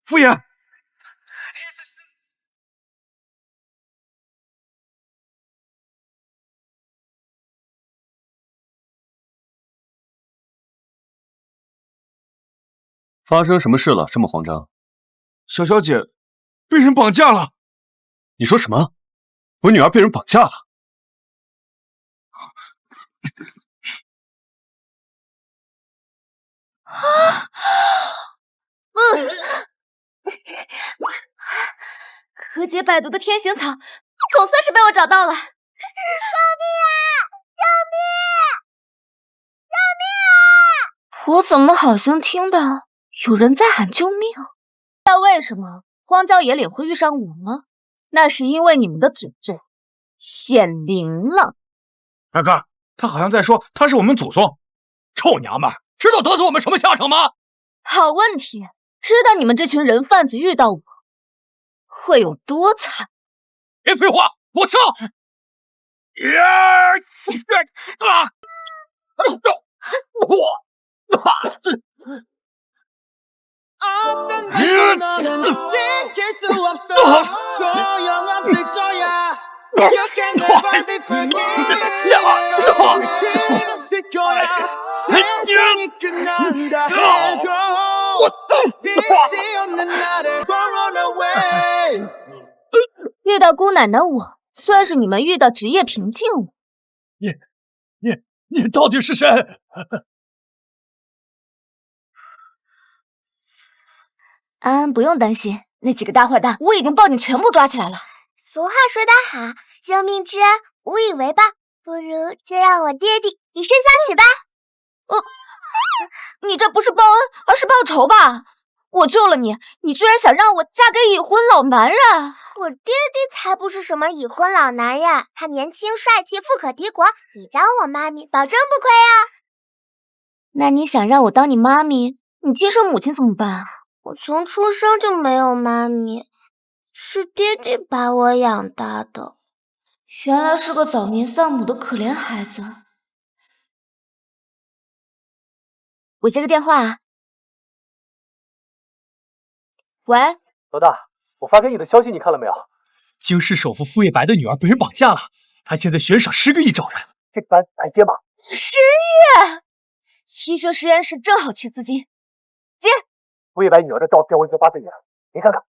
傅爷，发生什么事了？这么慌张？小小姐被人绑架了！你说什么？我女儿被人绑架了？柯洁百毒的天行草，总算是被我找到了。救命啊！救命！救命啊！我怎么好像听到有人在喊救命？知道为什么荒郊野岭会遇上我吗？那是因为你们的祖宗显灵了。大哥，他好像在说他是我们祖宗。臭娘们，知道得罪我们什么下场吗？好问题，知道你们这群人贩子遇到我会有多惨？别废话，给我上！遇到姑奶奶我，算是你们遇到职业瓶颈我。你到底是谁？安安不用担心，那几个大坏蛋我已经报警全部抓起来了。俗话说得好，救命之恩无以为报，不如就让我爹地以身相许吧。你这不是报恩，而是报仇吧？我救了你，你居然想让我嫁给已婚老男人？我爹地才不是什么已婚老男人，他年轻帅气，富可敌国，你当我妈咪保证不亏啊。那你想让我当你妈咪，你接生母亲怎么办？我从出生就没有妈咪，是爹地把我养大的。原来是个早年丧母的可怜孩子。我接个电话啊。喂，老大，我发给你的消息你看了没有？京师首富傅夜白的女儿被人绑架了，他现在悬赏10个亿找人。这单来接吗？10亿！医学实验室正好缺资金，接。傅夜白女儿的照片我已经发给你了，您看看。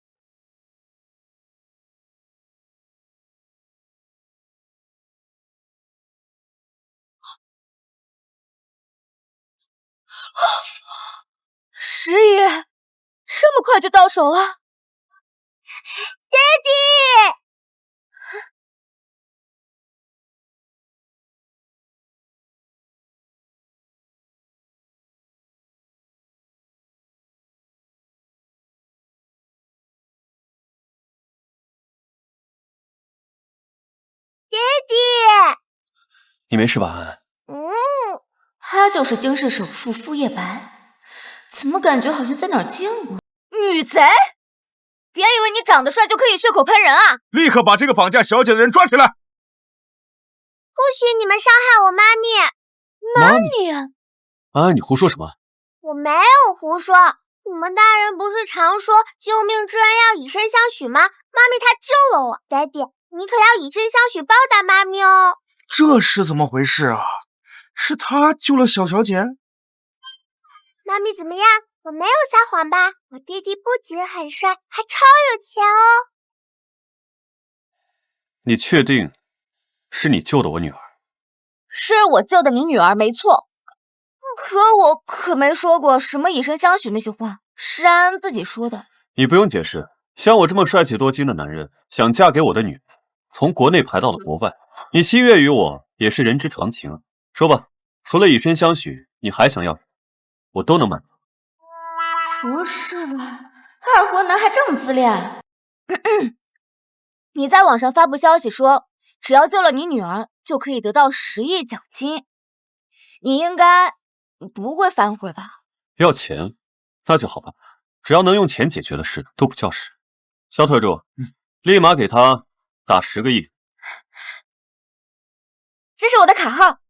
10亿，这么快就到手了？爹地！爹地！你没事吧，安安？他就是京市首富傅夜白，怎么感觉好像在哪儿见过？女贼！别以为你长得帅就可以血口喷人啊！立刻把这个绑架小姐的人抓起来！不许你们伤害我妈咪！妈咪！安安，你胡说什么？我没有胡说，你们大人不是常说救命之恩要以身相许吗？妈咪她救了我，爹地，你可要以身相许报答妈咪哦。这是怎么回事啊？是他救了小小姐？妈咪怎么样？我没有撒谎吧？我爹地不仅很帅，还超有钱哦。你确定是你救的我女儿？是我救的你女儿，没错。可我可没说过什么以身相许那些话，是安安自己说的。你不用解释，像我这么帅气多金的男人，想嫁给我的女人，从国内排到了国外，你心悦于我也是人之常情啊。说吧，除了以身相许，你还想要什么？我都能满足。不是吧，二货男还这么自恋？你在网上发布消息说，只要救了你女儿，就可以得到10亿奖金。你应该不会反悔吧？要钱，那就好办，只要能用钱解决的事都不叫事。肖特助，立马给他打10个亿。这是我的卡号。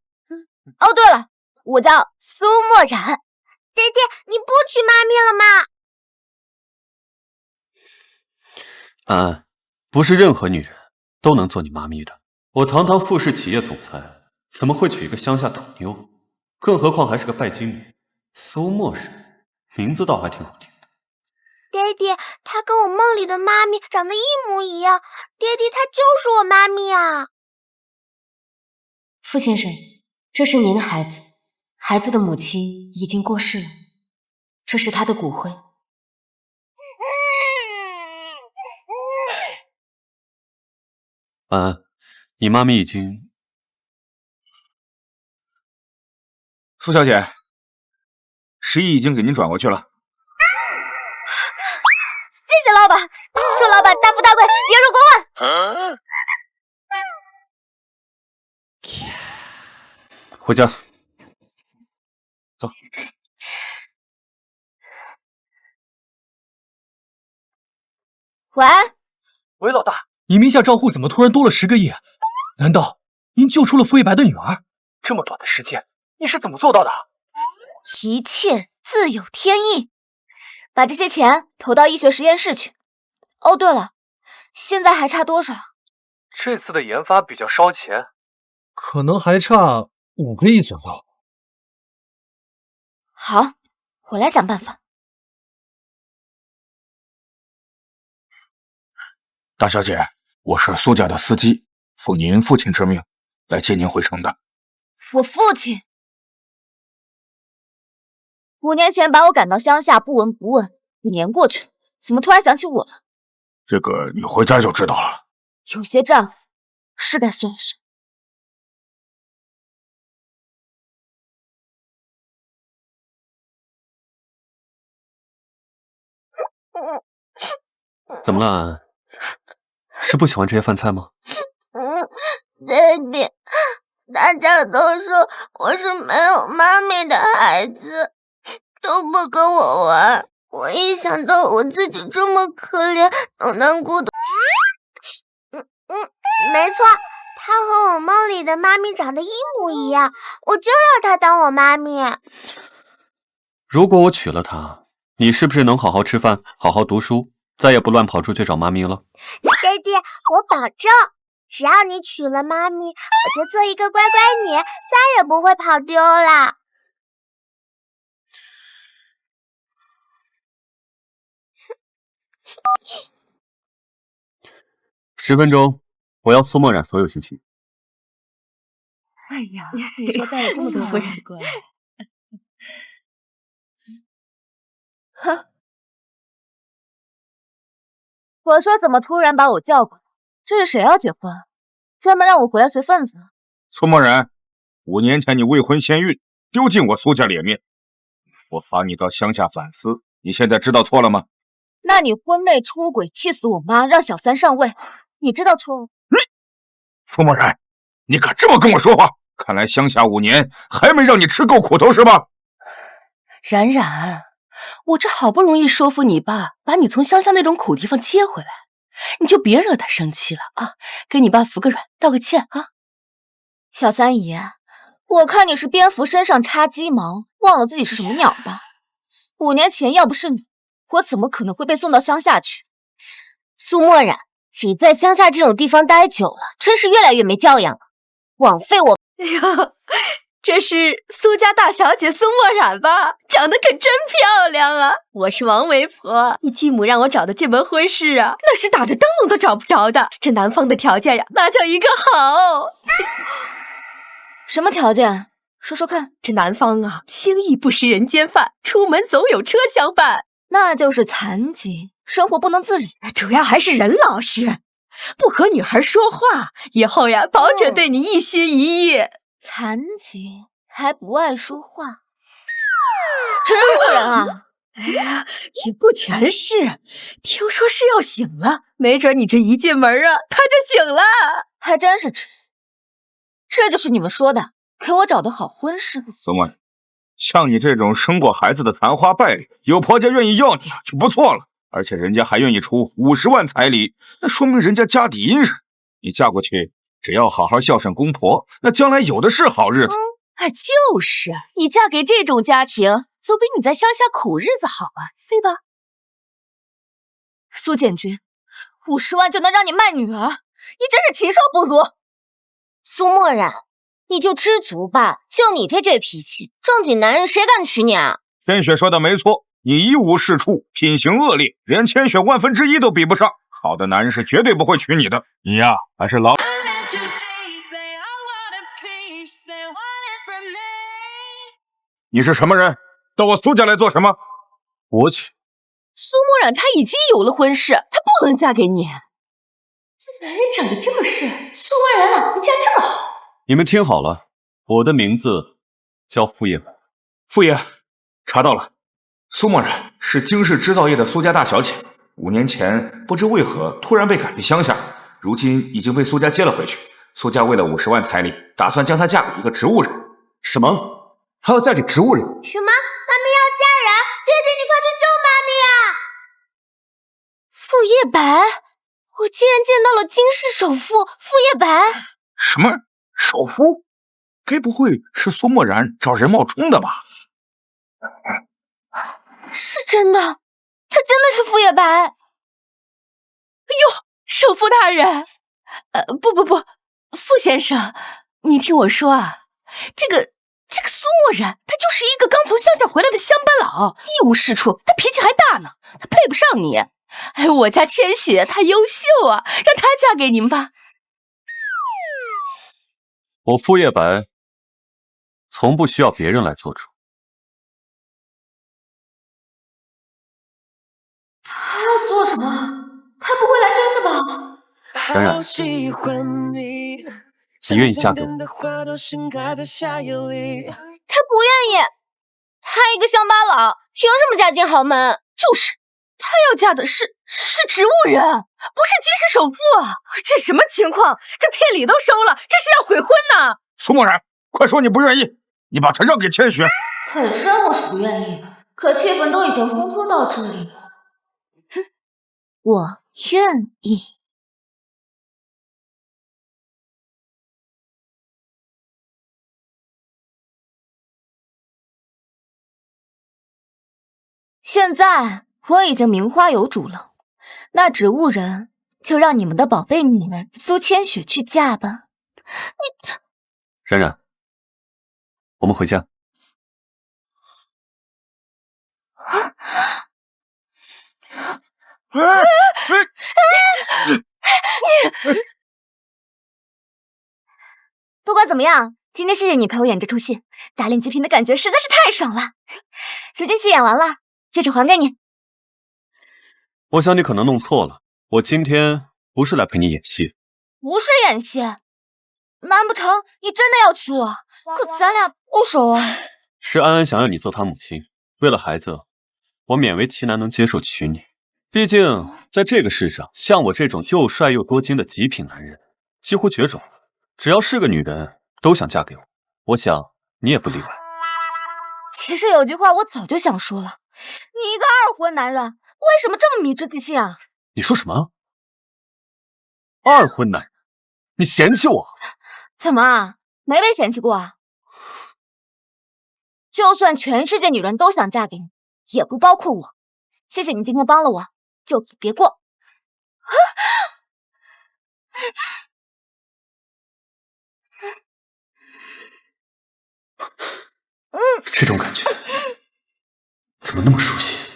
哦，对了，我叫苏墨染，爹爹，你不娶妈咪了吗？安安，不是任何女人都能做你妈咪的。我堂堂富士企业总裁，怎么会娶一个乡下土妞？更何况还是个拜金女。苏墨人，名字倒还挺好听的。爹爹，她跟我梦里的妈咪长得一模一样。爹爹，她就是我妈咪啊！傅先生，这是您的孩子，孩子的母亲已经过世了，这是她的骨灰。安安，你妈咪已经……苏小姐，10亿已经给您转过去了。谢谢老板，祝老板大富大贵，月入过万。回家。走。喂，喂，老大，你名下账户怎么突然多了10个亿？难道您救出了傅一白的女儿？这么短的时间，你是怎么做到的？一切自有天意，把这些钱投到医学实验室去。哦，对了，现在还差多少？这次的研发比较烧钱，可能还差5个亿左右。好，我来想办法。大小姐，我是苏家的司机，奉您父亲之命来接您回城的。我父亲5年前把我赶到乡下，不闻不问，5年过去了，怎么突然想起我了？这个你回家就知道了。有些丈夫是该算一算。怎么了，安安？是不喜欢这些饭菜吗？爹爹，大家都说我是没有妈咪的孩子，都不跟我玩。我一想到我自己这么可怜，冷难孤独。没错，她和我梦里的妈咪长得一模一样，我就要她当我妈咪。如果我娶了她，你是不是能好好吃饭，好好读书，再也不乱跑出去找妈咪了？爹爹，我保证，只要你娶了妈咪，我就做一个乖乖女，再也不会跑丢啦。10分钟，我要苏墨染所有信息。哎呀，你说带了这么多东西过来。哼！我说怎么突然把我叫过来？这是谁要结婚？专门让我回来随份子呢？苏墨然，5年前你未婚先孕，丢尽我苏家脸面，我罚你到乡下反思，你现在知道错了吗？那你婚内出轨，气死我妈，让小三上位，你知道错了？苏墨然，你敢这么跟我说话？看来乡下5年还没让你吃够苦头是吧？冉冉，我这好不容易说服你爸，把你从乡下那种苦地方接回来，你就别惹他生气了啊！给你爸服个软，道个歉啊！小三姨，我看你是蝙蝠身上插鸡毛，忘了自己是什么鸟吧？5年前要不是你，我怎么可能会被送到乡下去？苏墨染，你在乡下这种地方待久了，真是越来越没教养了，枉费我。哎呦，这是苏家大小姐苏墨染吧？长得可真漂亮啊！我是王媒婆，你继母让我找的这门婚事啊，那是打着灯笼都找不着的。这男方的条件呀，那叫一个好。什么条件？说说看。这男方啊，轻易不食人间饭，出门总有车相伴。那就是残疾，生活不能自理，主要还是任老实，不和女孩说话，以后呀，保准对你一心一意。残疾还不爱说话，真不人啊！哎呀，也不全是，听说是要醒了，没准你这一进门啊，他就醒了。还真是吃死！这就是你们说的给我找的好婚事？苏墨，像你这种生过孩子的残花败类，有婆家愿意要你就不错了，而且人家还愿意出50万彩礼，那说明人家家底殷实。你嫁过去，只要好好孝顺公婆，那将来有的是好日子。哎，就是你嫁给这种家庭，总比你在乡下苦日子好啊，对吧？苏建军，50万就能让你卖女儿，你真是禽兽不如！苏墨染，你就知足吧，就你这倔脾气，正经男人谁敢娶你啊？千雪说的没错，你一无是处，品行恶劣，连千雪1/1000都比不上。好的男人是绝对不会娶你的。你呀，还是老……你是什么人？到我苏家来做什么？我娶苏墨染她已经有了婚事，她不能嫁给你。这男人长得这么帅，苏墨染老婆家这么好。你们听好了，我的名字叫傅夜白。傅爷，查到了，苏墨染是京市织造业的苏家大小姐，5年前不知为何突然被赶离乡下，如今已经被苏家接了回去。苏家为了50万彩礼，打算将她嫁给一个植物人。什么？还要嫁给植物人？什么？妈咪要嫁人？爹爹，你快去救妈咪啊！傅夜白，我竟然见到了京市首富傅夜白。什么首富？该不会是苏墨染找人冒充的吧？是真的，他真的是傅夜白。哎呦，首富大人，不，傅先生，你听我说啊，这个苏墨染，他就是一个刚从乡下回来的乡巴佬，一无是处，他脾气还大呢，他配不上你。哎，我家千雪她优秀啊，让她嫁给您吧。我傅夜白从不需要别人来做主。他要做什么？他不会来真的吧？冉冉，你愿意嫁给我？他不愿意，他一个乡巴佬，凭什么嫁进豪门？就是，他要嫁的是植物人，不是京市首富啊！这什么情况？这聘礼都收了，这是要悔婚呢！苏墨染，快说你不愿意，你把她让给千雪。本身我是不愿意，可气氛都已经烘托到这里了，哼，我愿意。现在我已经名花有主了，那植物人就让你们的宝贝女人苏千雪去嫁吧。冉冉，我们回家。不管怎么样，今天谢谢你陪我演这出戏，打脸极品的感觉实在是太爽了。如今戏演完了，戒指还给你。我想你可能弄错了，我今天不是来陪你演戏。不是演戏，难不成你真的要娶我？可咱俩不熟啊。是安安想要你做她母亲，为了孩子，我勉为其难能接受娶你。毕竟在这个世上，像我这种又帅又多金的极品男人几乎绝种，只要是个女人都想嫁给我，我想你也不例外。其实有句话我早就想说了，你一个二婚男人，为什么这么迷之自信啊？你说什么？二婚男人？你嫌弃我？怎么啊？没被嫌弃过啊？就算全世界女人都想嫁给你，也不包括我。谢谢你今天帮了我，就此别过。这种感觉怎么那么熟悉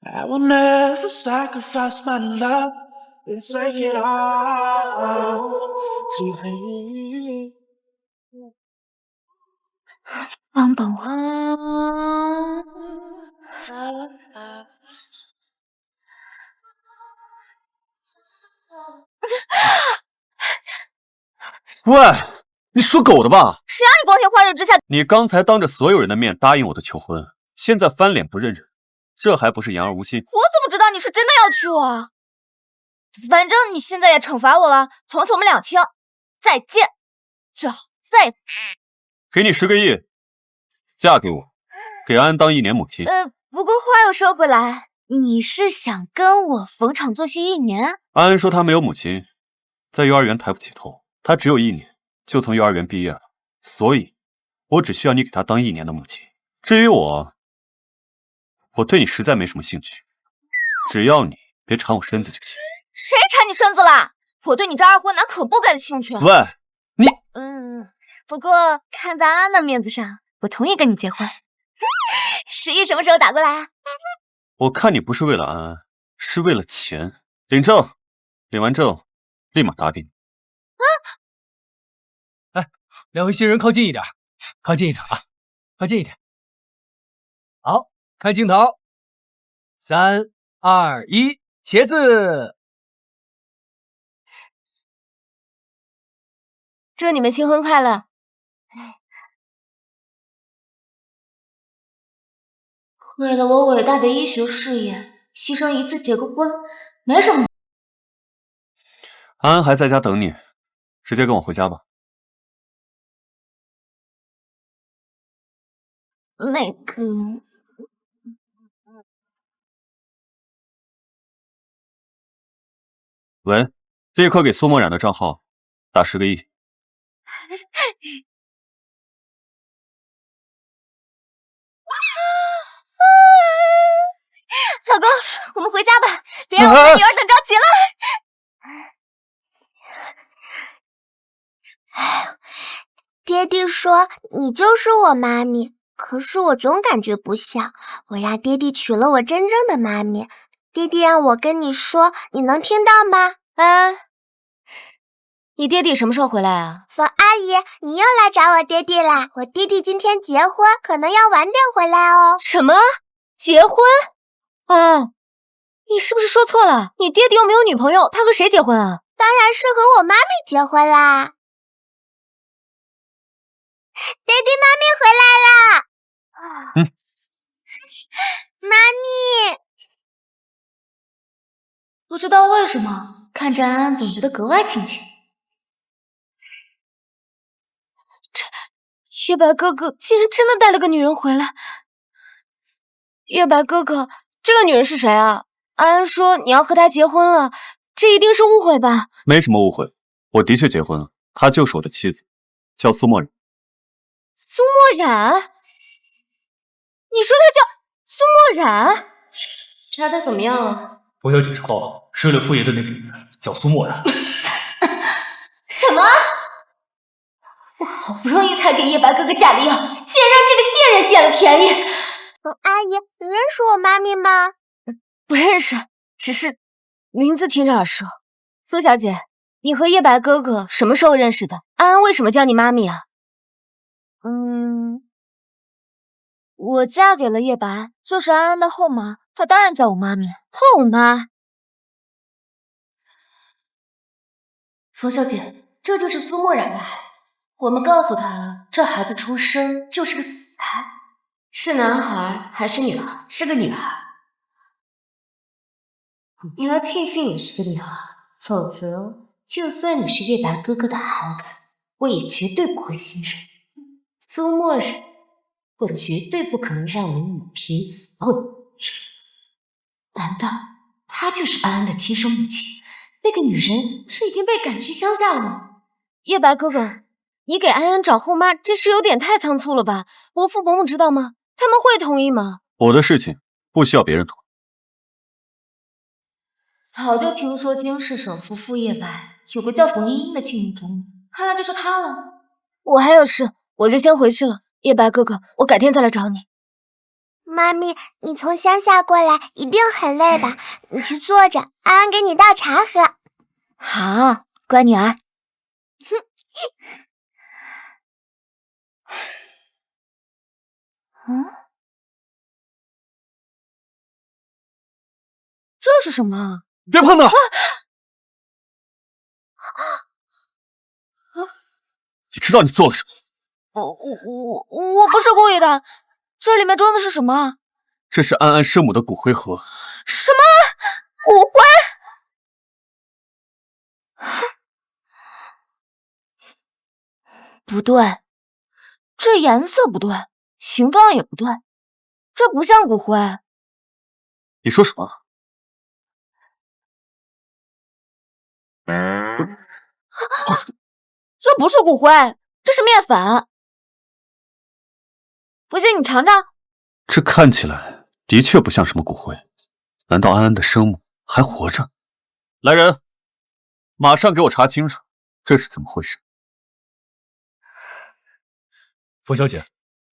？I will never sacrifice my love. It's like it all to me. 帮帮我！喂，你属狗的吧？谁让你光天化日之下？你刚才当着所有人的面答应我的求婚，现在翻脸不认人，这还不是言而无信？我怎么知道你是真的要娶我啊？反正你现在也惩罚我了，从此我们两清，再见。最好再……给你10个亿，嫁给我，给安安当1年母亲。不过话又说回来，你是想跟我逢场作戏1年？安安说她没有母亲，在幼儿园抬不起头，她只有1年就从幼儿园毕业了，所以我只需要你给她当1年的母亲。至于我对你实在没什么兴趣，只要你别缠我身子就行。谁缠你身子了？我对你这二婚男可不感兴趣。喂，你……不过看在安安的面子上，我同意跟你结婚。十一什么时候打过来啊？我看你不是为了安安，是为了钱。领证，领完证立马答辩。哎，两位新人靠近一点，靠近一点啊，靠近一点。好，看镜头，3、2、1，茄子。祝你们新婚快乐！为了我伟大的医学事业，牺牲一次结个婚，没什么。安安还在家等你，直接跟我回家吧。那个，喂，立刻给苏墨染的账号打10个亿。老公，我们回家吧，别让我们女儿等着急了。爹地说你就是我妈咪，可是我总感觉不像。我让爹地娶了我真正的妈咪，爹地让我跟你说，你能听到吗？你爹地什么时候回来啊？冯阿姨，你又来找我爹地啦！我爹地今天结婚，可能要晚点回来哦。什么？结婚？你是不是说错了？你爹地又没有女朋友，他和谁结婚啊？当然是和我妈咪结婚啦。爹地，妈咪回来啦！妈咪，不知道为什么，看着安安总觉得格外亲切。这叶白哥哥竟然真的带了个女人回来。叶白哥哥，这个女人是谁啊？安安说你要和她结婚了，这一定是误会吧？没什么误会，我的确结婚了，她就是我的妻子，叫苏墨染。苏墨染？你说她叫苏墨染？查的怎么样了？冯小姐查到了，睡了傅爷的那个女人叫苏墨染。什么？我好不容易才给叶白哥哥下的药，竟然让这个贱人捡了便宜！冯阿姨，你认识我妈咪吗？不认识，只是名字听着耳熟。苏小姐，你和叶白哥哥什么时候认识的？安安为什么叫你妈咪啊？我嫁给了叶白，就是安安的后妈，她当然叫我妈咪。后妈？冯小姐，这就是苏墨染的孩子。我们告诉她，这孩子出生就是个死胎，是男孩还是女孩？是个女孩。你要庆幸你是个女孩，否则就算你是叶白哥哥的孩子，我也绝对不会信任。苏墨染，我绝对不可能让我女凭此混。难道她就是安安的亲生母亲？那个女人是已经被赶去乡下了吗？叶白哥哥，你给安安找后妈，这事有点太仓促了吧？伯父伯母知道吗？他们会同意吗？我的事情不需要别人同意。早就听说京市首富傅叶白有个叫冯茵茵的青梅竹马，看来就是她了。我还有事，我就先回去了。叶白哥哥，我改天再来找你。妈咪，你从乡下过来一定很累吧？你去坐着，安安给你倒茶喝。好，乖女儿。这是什么？别碰他！你知道你做了什么？我不是故意的。这里面装的是什么？这是安安生母的骨灰盒。什么？骨灰？不对，这颜色不对，形状也不对，这不像骨灰。你说什么？这不是骨灰，这是面粉。不信你尝尝。这看起来的确不像什么骨灰，难道安安的生母还活着？来人，马上给我查清楚，这是怎么回事？冯小姐，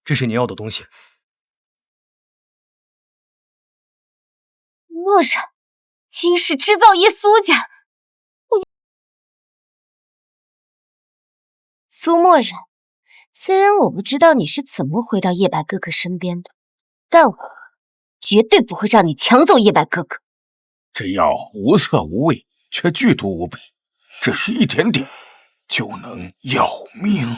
这是您要的东西。墨染，金氏制造业苏家。苏墨染，虽然我不知道你是怎么回到叶白哥哥身边的，但我绝对不会让你抢走叶白哥哥。这药无色无味，却剧毒无比，只需一点点就能要命。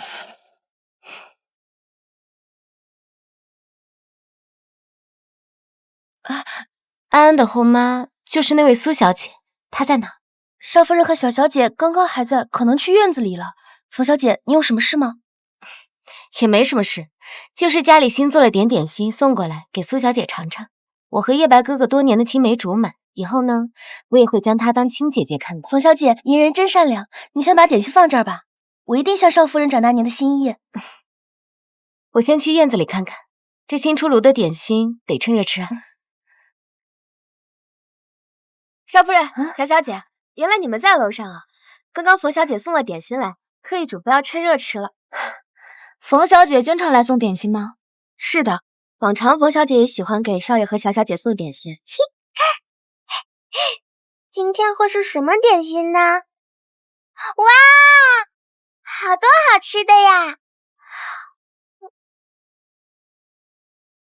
安安的后妈就是那位苏小姐，她在哪？少夫人和小小姐刚刚还在，可能去院子里了。冯小姐，你有什么事吗？也没什么事，就是家里新做了点点心送过来给苏小姐尝尝。我和叶白哥哥多年的青梅竹马，以后呢，我也会将她当亲姐姐看待。冯小姐，您人真善良，你先把点心放这儿吧，我一定向少夫人转达您的心意。我先去院子里看看，这新出炉的点心得趁热吃啊。少夫人，小小姐，原来你们在楼上啊！刚刚冯小姐送了点心来，特意嘱咐要趁热吃了。冯小姐经常来送点心吗？是的，往常冯小姐也喜欢给少爷和小小姐送点心。今天会是什么点心呢？哇，好多好吃的呀！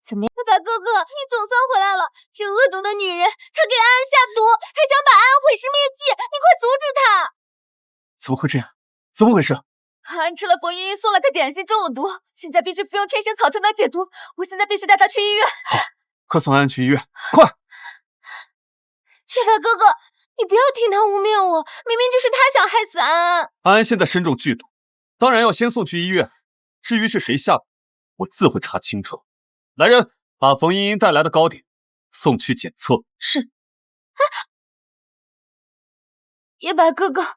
怎么样？白哥哥，你总算回来了！这恶毒的女人，她给安安下毒，还想把安安毁尸灭迹，你快阻止她！怎么会这样？怎么回事？安安吃了冯茵茵送来的点心中了毒，现在必须服用天行草才能解毒。我现在必须带她去医院。好，快送安安去医院，快！叶白哥哥，你不要听他污蔑我，明明就是他想害死安安。安安现在身中剧毒，当然要先送去医院。至于是谁下的，我自会查清楚。来人，把冯茵茵带来的糕点送去检测。是。叶白哥哥，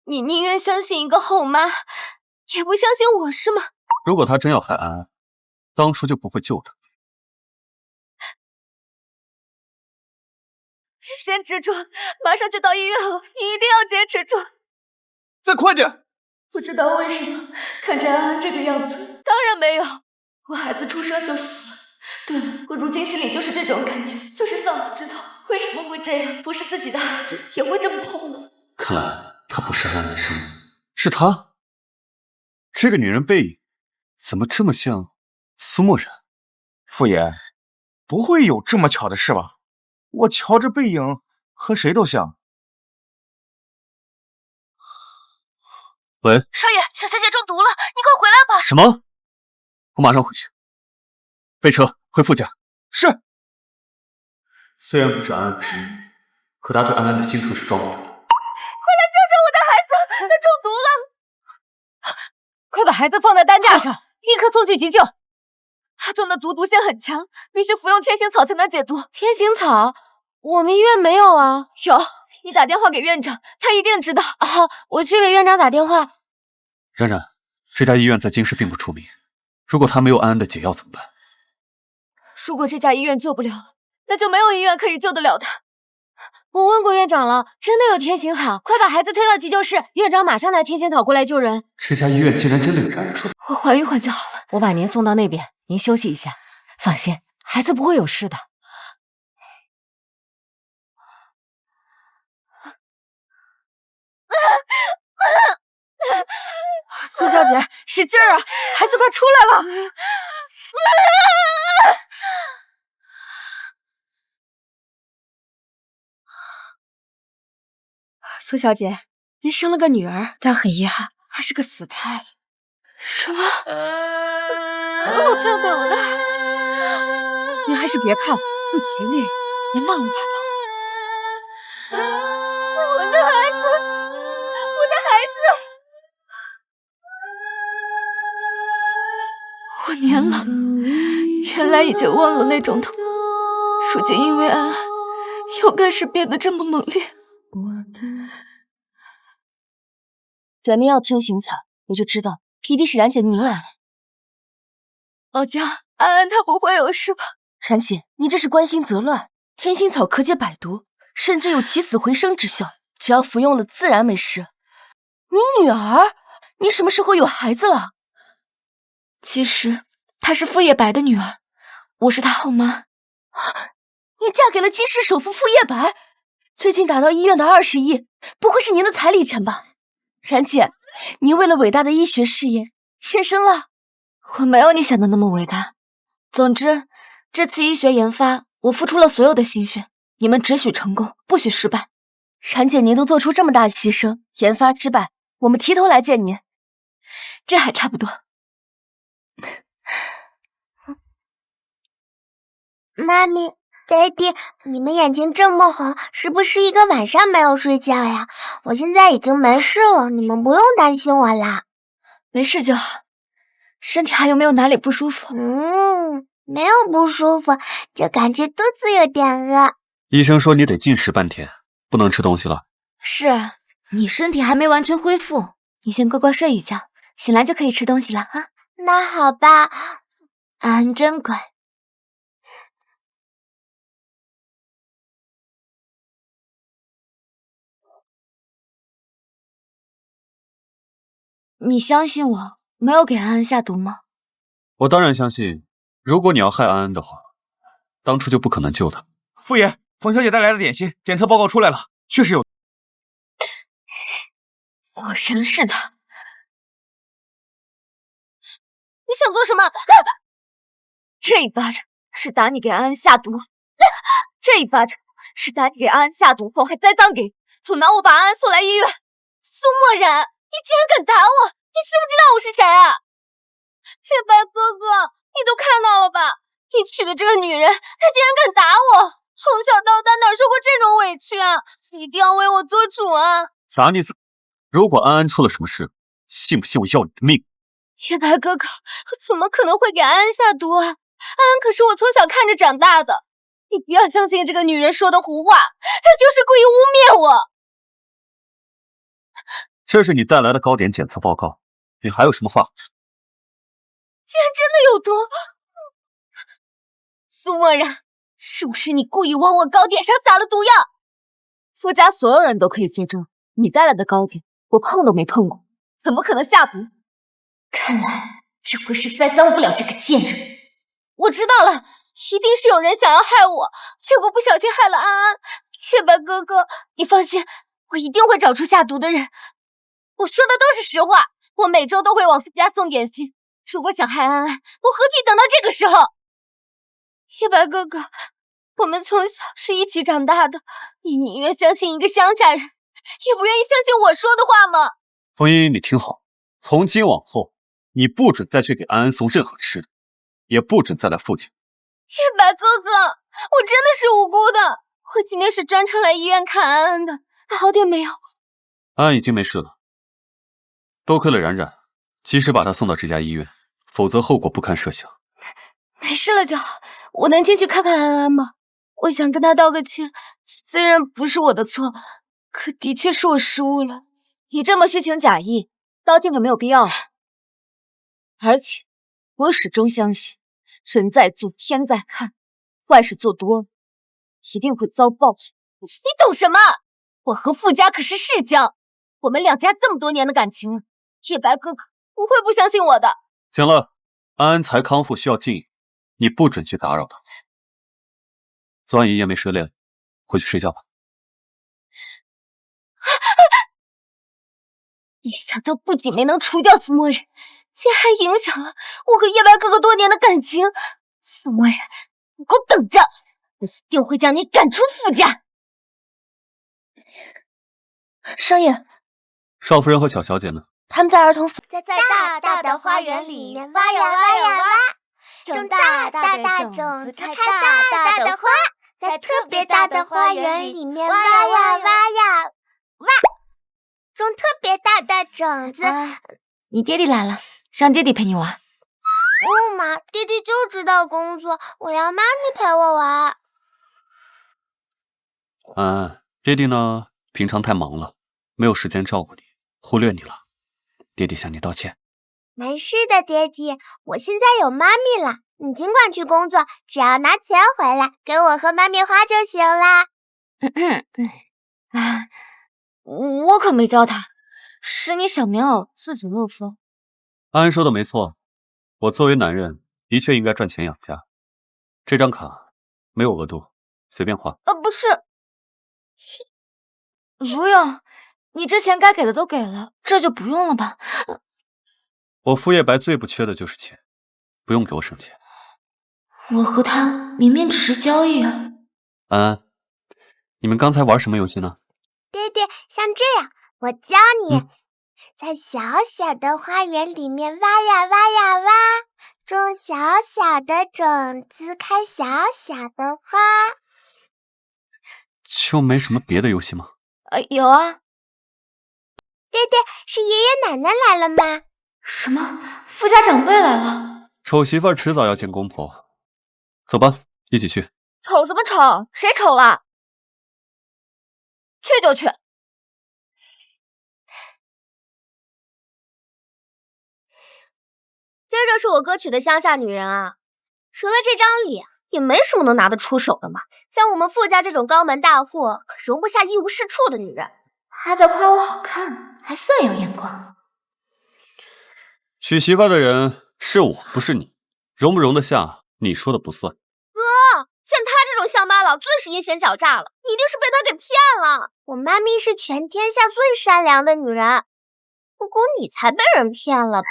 你宁愿相信一个后妈，也不相信我是吗？如果他真要害安安，当初就不会救他。坚持住，马上就到医院了，你一定要坚持住。再快点！不知道为什么，看着安安这个样子，当然没有，我孩子出生就死了。对了，我如今心里就是这种感觉，就是想知道为什么会这样，不是自己的孩子也会这么痛吗？看来她不是安安的生母，是她。这个女人背影怎么这么像苏墨染？傅爷，不会有这么巧的事吧？我瞧这背影和谁都像。喂，少爷，小小姐中毒了，你快回来吧。什么？我马上回去。备车回傅家。是。虽然不是安安的生母，可他对安安的心疼是装不了的。快来救救我的孩子，他中毒了！快把孩子放在担架上，立刻送去急救。他中的毒性很强，必须服用天行草才能解毒。天行草？我们医院没有啊。有，你打电话给院长，他一定知道。好，我去给院长打电话。冉冉，这家医院在京师并不出名，如果他没有安安的解药怎么办？如果这家医院救不了了，那就没有医院可以救得了他。我问过院长了，真的有天行草，快把孩子推到急救室，院长马上拿天行草过来救人。这家医院竟然真的有冉冉说的。我缓一缓就好了。我把您送到那边，您休息一下。放心，孩子不会有事的。苏小姐，使劲儿啊！孩子快出来了！苏小姐，您生了个女儿，但很遗憾，还是个死胎。什么？我看看我的孩子。您还是别看了，不吉利，您忘了他吧。我的孩子，我的孩子。我年老，原来已经忘了那种痛。如今因为安安，又开始变得这么猛烈。转面要天行草，我就知道一定是冉姐您来了。老家，安安她不会有事吧？冉姐，你这是关心则乱。天行草可解百毒，甚至有起死回生之效，只要服用了自然没事。你女儿？你什么时候有孩子了？其实她是傅叶白的女儿，我是她后妈。你嫁给了金氏首富傅叶白？最近打到医院的20亿，不会是您的彩礼钱吧？冉姐，您为了伟大的医学事业献身了。我没有你想的那么伟大。总之，这次医学研发，我付出了所有的心血，你们只许成功，不许失败。冉姐，您都做出这么大牺牲，研发失败，我们提头来见您。这还差不多。妈咪、爹地，你们眼睛这么红，是不是一个晚上没有睡觉呀？我现在已经没事了，你们不用担心我啦。没事就好。身体还有没有哪里不舒服？没有不舒服，就感觉肚子有点饿。医生说你得禁食半天，不能吃东西了。是啊，你身体还没完全恢复，你先乖乖睡一觉，醒来就可以吃东西了啊。那好吧，安安真乖。你相信我没有给安安下毒吗？我当然相信，如果你要害安安的话，当初就不可能救她。傅爷，冯小姐带来的点心检测报告出来了，确实有。果然是他。你想做什么？这一巴掌是打你给安安下毒，这一巴掌是打你给安安下毒后还栽赃给，总拿我把安安送来医院。苏墨染，你竟然敢打我！你知不知道我是谁啊？月白哥哥，你都看到了吧？你娶的这个女人，她竟然敢打我！从小到大哪受过这种委屈啊！你一定要为我做主啊！啥意思？如果安安出了什么事，信不信我要你的命？月白哥哥，我怎么可能会给安安下毒啊？安安可是我从小看着长大的，你不要相信这个女人说的胡话，她就是故意污蔑我。这是你带来的糕点检测报告，你还有什么话好说？竟然真的有毒！苏墨染，是不是你故意往我糕点上撒了毒药？傅家所有人都可以作证，你带来的糕点我碰都没碰过，怎么可能下毒？看来这回是栽赃不了这个贱人。我知道了，一定是有人想要害我，结果不小心害了安安。月白哥哥，你放心，我一定会找出下毒的人。我说的都是实话，我每周都会往傅家送点心。如果想害安安，我何必等到这个时候？月白哥哥，我们从小是一起长大的，你宁愿相信一个乡下人，也不愿意相信我说的话吗？冯茵茵，你听好，从今往后，你不准再去给安安送任何吃的，也不准再来傅家。月白哥哥，我真的是无辜的，我今天是专程来医院看安安的，好点没有？安安已经没事了，多亏了冉冉及时把她送到这家医院，否则后果不堪设想。没事了就好，我能进去看看安安吗？我想跟她道个歉，虽然不是我的错，可的确是我失误了。你这么虚情假意，道歉可没有必要。而且，我始终相信，人在做，天在看，坏事做多了，一定会遭报应。你懂什么？我和傅家可是世交，我们两家这么多年的感情了，月白哥哥不会不相信我的。行了，安安才康复，需要静养，你不准去打扰她。昨晚一夜没睡累了，回去睡觉吧。没想到不仅没能除掉苏墨染，竟然还影响了我和叶白哥哥多年的感情。苏墨染，你给我等着，我一定会将你赶出傅家。少爷，少夫人和小小姐呢？他们在儿童在大大的花园里面挖呀挖呀挖，种大大的种子，开大大的花，在特别大的花园里面挖呀挖呀挖，种特别大的种子。你爹地来了，让爹地陪你玩。不嘛，弟弟就知道工作，我要妈咪陪我玩。安安，爹地呢，平常太忙了，没有时间照顾你，忽略你了，爹地向你道歉。没事的，爹地，我现在有妈咪了，你尽管去工作，只要拿钱回来给我和妈咪花就行啦。我可没教他，是你小棉袄自己入风。安安说的没错，我作为男人的确应该赚钱养家。这张卡没有额度，随便花。不是，不用，你之前该给的都给了，这就不用了吧？我傅叶白最不缺的就是钱，不用给我省钱。我和他明明只是交易啊。安安，你们刚才玩什么游戏呢？爹爹，像这样，我教你，在小小的花园里面挖呀挖呀挖，种小小的种子，开小小的花。就没什么别的游戏吗？有啊。爹爹，是爷爷奶奶来了吗？什么？富家长辈来了？丑媳妇儿迟早要见公婆，走吧，一起去。丑什么丑？谁丑了？去就去。这就是我哥娶的乡下女人啊，除了这张脸，也没什么能拿得出手的嘛。像我们傅家这种高门大户，可容不下一无是处的女人。还在夸我好看，还算有眼光。娶媳妇的人是我，不是你，容不容得下你说的不算。哥，像他这种乡巴佬最是阴险狡诈了，你一定是被他给骗了。我妈咪是全天下最善良的女人，不过你才被人骗了吧？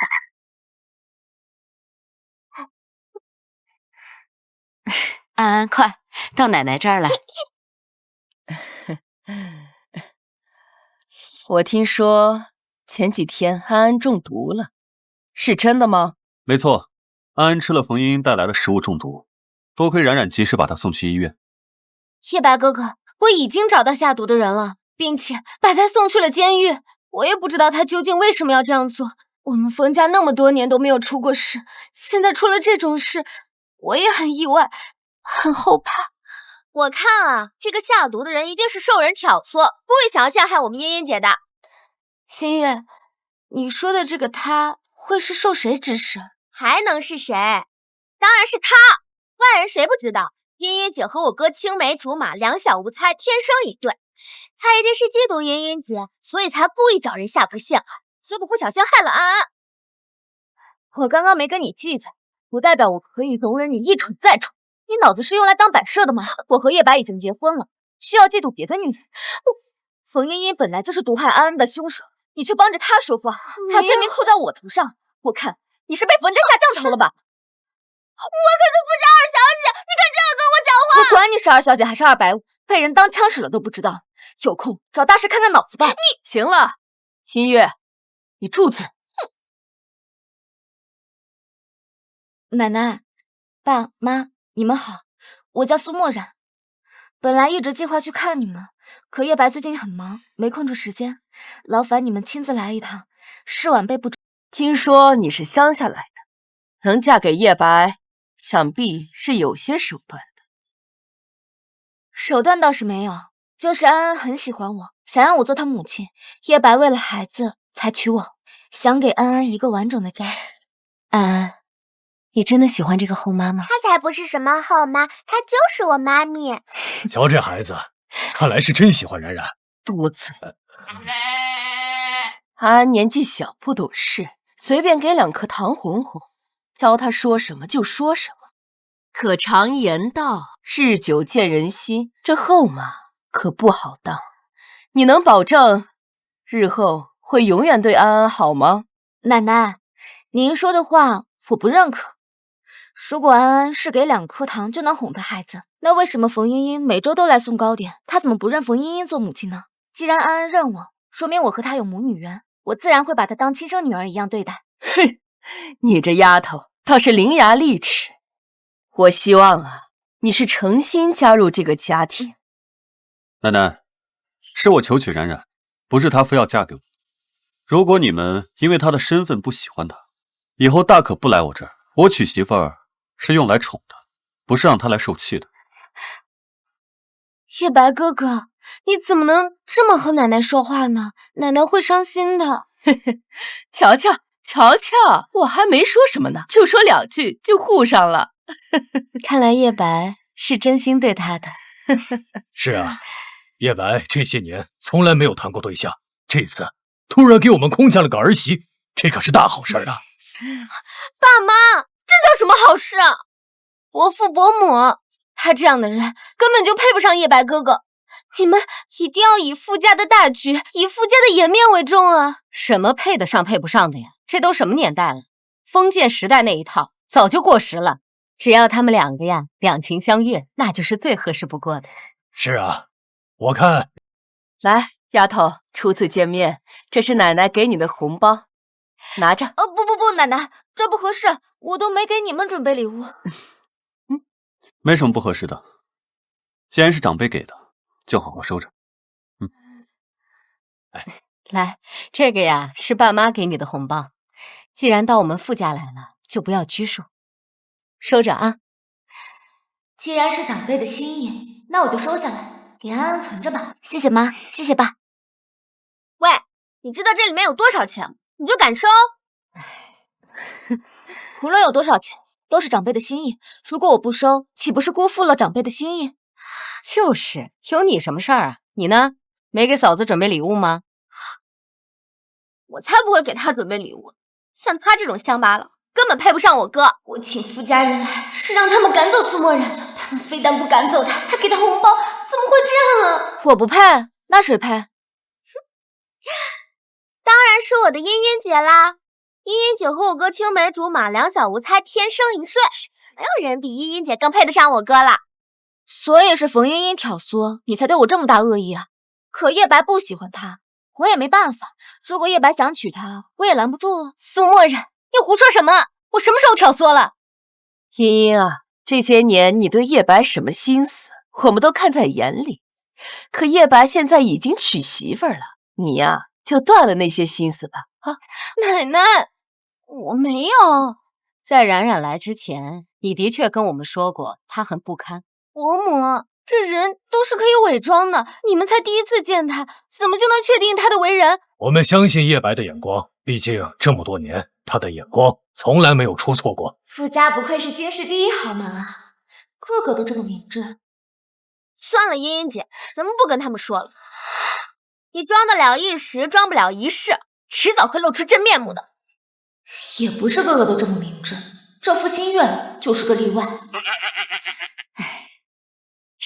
安安，快到奶奶这儿来。我听说前几天安安中毒了，是真的吗？没错，安安吃了冯茵茵带来的食物中毒，多亏冉冉及时把她送去医院。叶白哥哥，我已经找到下毒的人了，并且把他送去了监狱。我也不知道他究竟为什么要这样做。我们冯家那么多年都没有出过事，现在出了这种事，我也很意外，很后怕。我看啊，这个下毒的人一定是受人挑唆，故意想要陷害我们茵茵姐的。新月，你说的这个他会是受谁指使？还能是谁？当然是他，外人谁不知道？茵茵姐和我哥青梅竹马，两小无猜，天生一对。他一定是嫉妒茵茵姐，所以才故意找人下毒陷害，结果不小心害了安安。我刚刚没跟你计较，不代表我可以容忍你一蠢再蠢。你脑子是用来当摆设的吗？我和叶白已经结婚了，需要嫉妒别的女人？冯茵茵本来就是毒害安安的凶手，你却帮着她说话，把罪名扣在我头上。我看你是被冯家下降头了吧？我可是富家二小姐，你敢这样跟我讲话？我管你是二小姐还是250，被人当枪使了都不知道。有空找大师看看脑子吧。行了，新月，你住嘴。奶奶、爸妈，你们好，我叫苏墨染。本来一直计划去看你们，可叶白最近很忙，没空出时间，劳烦你们亲自来一趟，是晚辈不忠。听说你是乡下来的，能嫁给叶白，想必是有些手段的。手段倒是没有，就是安安很喜欢我，想让我做她母亲。叶白为了孩子才娶我，想给安安一个完整的家。安安，你真的喜欢这个后妈吗？她才不是什么后妈，她就是我妈咪。瞧这孩子，看来是真喜欢冉冉。多嘴。安安年纪小，不懂事，随便给2颗糖哄哄，教他说什么就说什么。可常言道，日久见人心，这后妈可不好当。你能保证日后会永远对安安好吗？奶奶，您说的话我不认可。如果安安是给2颗糖就能哄的孩子，那为什么冯茵茵每周都来送糕点？她怎么不认冯茵茵做母亲呢？既然安安认我，说明我和她有母女缘，我自然会把她当亲生女儿一样对待。哼，你这丫头倒是伶牙俐齿。我希望啊，你是诚心加入这个家庭。奶奶，是我求娶冉冉，不是她非要嫁给我。如果你们因为她的身份不喜欢她，以后大可不来我这儿。我娶媳妇儿是用来宠的，不是让她来受气的。叶白哥哥，你怎么能这么和奶奶说话呢？奶奶会伤心的。瞧瞧，瞧瞧，我还没说什么呢，就说2句就护上了。看来叶白是真心对他的。是啊，叶白这些年从来没有谈过对象，这次突然给我们空降了个儿媳，这可是大好事啊！爸妈，这叫什么好事啊？伯父伯母，他这样的人根本就配不上叶白哥哥。你们一定要以傅家的大局，以傅家的颜面为重啊！什么配得上配不上的呀？这都什么年代了？封建时代那一套早就过时了。只要他们2个呀两情相悦，那就是最合适不过的。是啊，我看，来，丫头，初次见面，这是奶奶给你的红包，拿着。不，奶奶，这不合适，我都没给你们准备礼物。没什么不合适的，既然是长辈给的，就好好收着。来，这个呀是爸妈给你的红包，既然到我们傅家来了，就不要拘束，收着啊。既然是长辈的心意，那我就收下来，给安安存着吧。谢谢妈，谢谢爸。喂，你知道这里面有多少钱吗？你就敢收？无论有多少钱，都是长辈的心意。如果我不收，岂不是辜负了长辈的心意？就是，有你什么事儿啊？你呢？没给嫂子准备礼物吗？我才不会给他准备礼物，像他这种乡巴佬，根本配不上我哥。我请傅家人来，是让他们赶走苏墨染的。他们非但不赶走他，还给他红包，怎么会这样啊？我不配，那谁配？当然是我的茵茵姐啦！茵茵姐和我哥青梅竹马，两小无猜，天生一对，没有人比茵茵姐更配得上我哥了。所以是冯茵茵挑唆你才对我这么大恶意啊！可叶白不喜欢他，我也没办法。如果叶白想娶她，我也拦不住啊。苏墨染，你胡说什么？我什么时候挑唆了？茵茵啊，这些年你对叶白什么心思，我们都看在眼里。可叶白现在已经娶媳妇儿了，你呀就断了那些心思吧。啊，奶奶，我没有。在冉冉来之前，你的确跟我们说过她很不堪。伯母，这人都是可以伪装的，你们才第一次见他，怎么就能确定他的为人？我们相信叶白的眼光，毕竟这么多年，他的眼光从来没有出错过。傅家不愧是京师第一豪门啊，个个都这么明智。算了，茵茵姐，咱们不跟他们说了。你装得了一时，装不了一世，迟早会露出真面目的。也不是个个都这么明智，这傅新月就是个例外。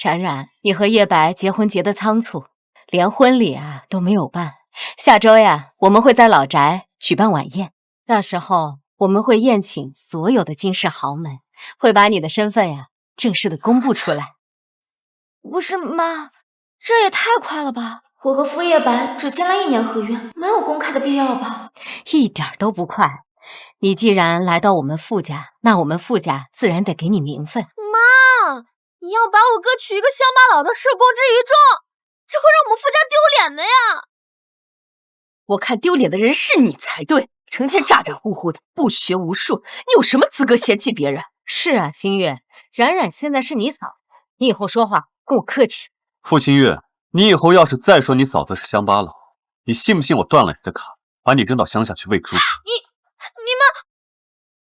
冉冉，你和叶白结婚结得仓促，连婚礼啊都没有办。下周呀，我们会在老宅举办晚宴，到时候我们会宴请所有的京师豪门，会把你的身份呀正式的公布出来。不是妈，这也太快了吧！我和傅叶白只签了1年合约，没有公开的必要吧？一点都不快。你既然来到我们傅家，那我们傅家自然得给你名分。妈，你要把我哥娶一个乡巴佬的事公之于众，这会让我们傅家丢脸的呀！我看丢脸的人是你才对，成天咋咋呼呼的，不学无术，你有什么资格嫌弃别人？是啊，新月，冉冉现在是你嫂子，你以后说话跟我客气。傅新月，你以后要是再说你嫂子是乡巴佬，你信不信我断了你的卡，把你扔到乡下去喂猪？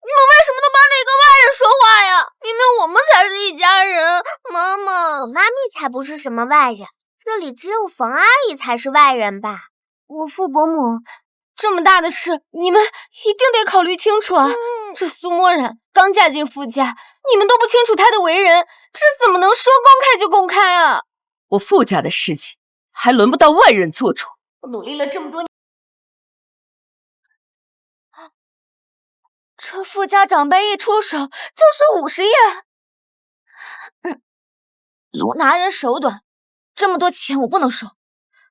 你们为什么都帮着一个外人说话呀？明明我们才是一家人。妈妈，妈咪才不是什么外人，这里只有冯阿姨才是外人吧？我傅伯母，这么大的事，你们一定得考虑清楚啊！这苏墨染刚嫁进傅家，你们都不清楚她的为人，这怎么能说公开就公开啊？我傅家的事情还轮不到外人做主。我努力了这么多年，这傅家长辈一出手就是50亿，我拿人手短，这么多钱我不能收，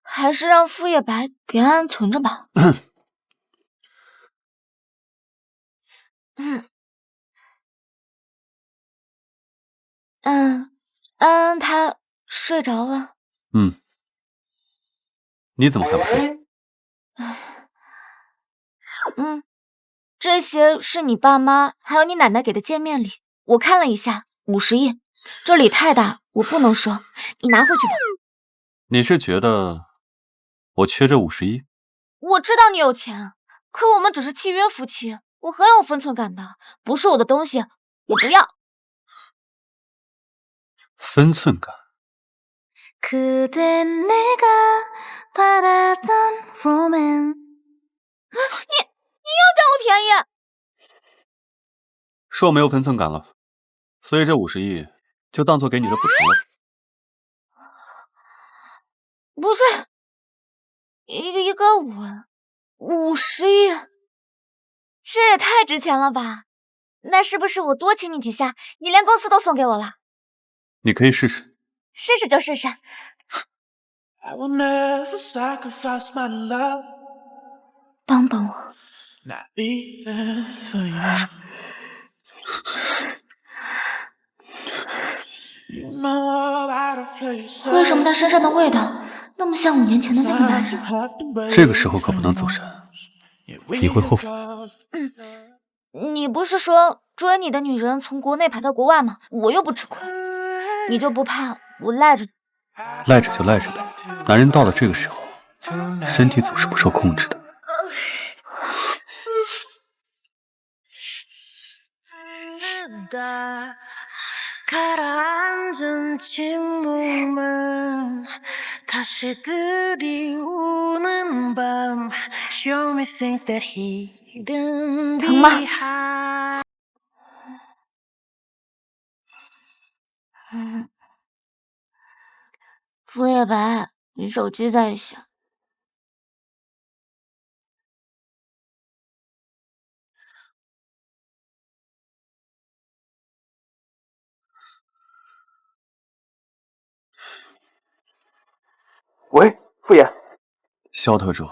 还是让傅叶白给安安存着吧。安安她睡着了。你怎么还不睡？这些是你爸妈还有你奶奶给的见面礼，我看了一下，50亿，这礼太大，我不能收，你拿回去吧。你是觉得我缺这50亿？我知道你有钱，可我们只是契约夫妻，我很有分寸感的，不是我的东西我不要。分寸感。 그대 내가 바라던 romance 你又占我便宜！是我没有分寸感了，所以这50亿就当做给你的补偿了。不是，一个吻，50亿，这也太值钱了吧？那是不是我多亲你几下，你连公司都送给我了？你可以试试。试试就试试。I will never sacrifice my love, 帮帮我！ not even for you. You know how to play 为什么他身上的味道那么像5年前的那个男人？这个时候可不能走神，你会后悔。你不是说追你的女人从国内排到国外吗？我又不吃亏，你就不怕我赖着？赖着就赖着呗，男人到了这个时候，身体总是不受控制的。 가라앉은 침묵만 다시 들이오는 밤 Show me things that hidden behind 枫叶白，你手机在响。喂，傅爷，萧特助，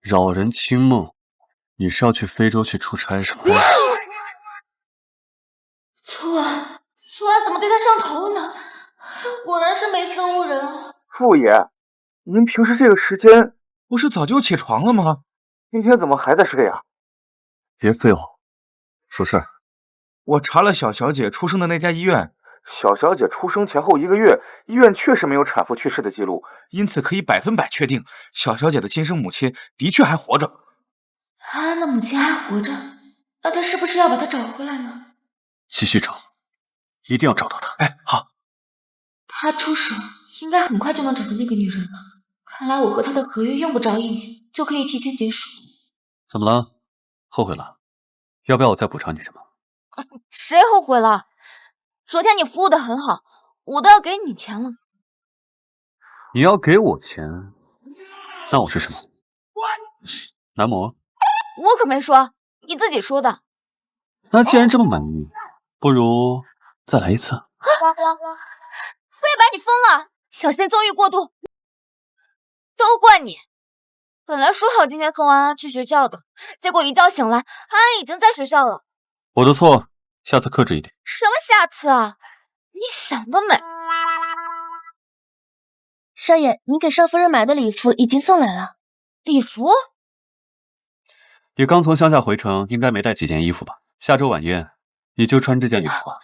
扰人清梦，你是要去非洲去出差是吗？昨晚怎么对他上头了呢？果然是美色误人啊！傅爷，您平时这个时间不是早就起床了吗？今天怎么还在睡啊？别废话，说事儿。我查了小小姐出生的那家医院，小小姐出生前后1个月，医院确实没有产妇去世的记录，因此可以100%确定小小姐的亲生母亲的确还活着。安的母亲还活着，那他是不是要把她找回来呢？继续找，一定要找到她。哎，好。他出手应该很快就能找到那个女人了。看来我和他的合约用不着1年就可以提前结束。怎么了？后悔了？要不要我再补偿你什么？谁后悔了？昨天你服务的很好，我都要给你钱了。你要给我钱，那我是什么？男模？我可没说，你自己说的。那既然这么满意，不如再来一次。傅叶白，你疯了！小心纵欲过度，都怪你。本来说好今天送安安去学校的，结果一觉醒来，安安已经在学校了。我的错，下次克制一点。什么下次啊？你想得美！少爷，您给少夫人买的礼服已经送来了。礼服？你刚从乡下回城，应该没带几件衣服吧？下周晚宴，你就穿这件礼服吧。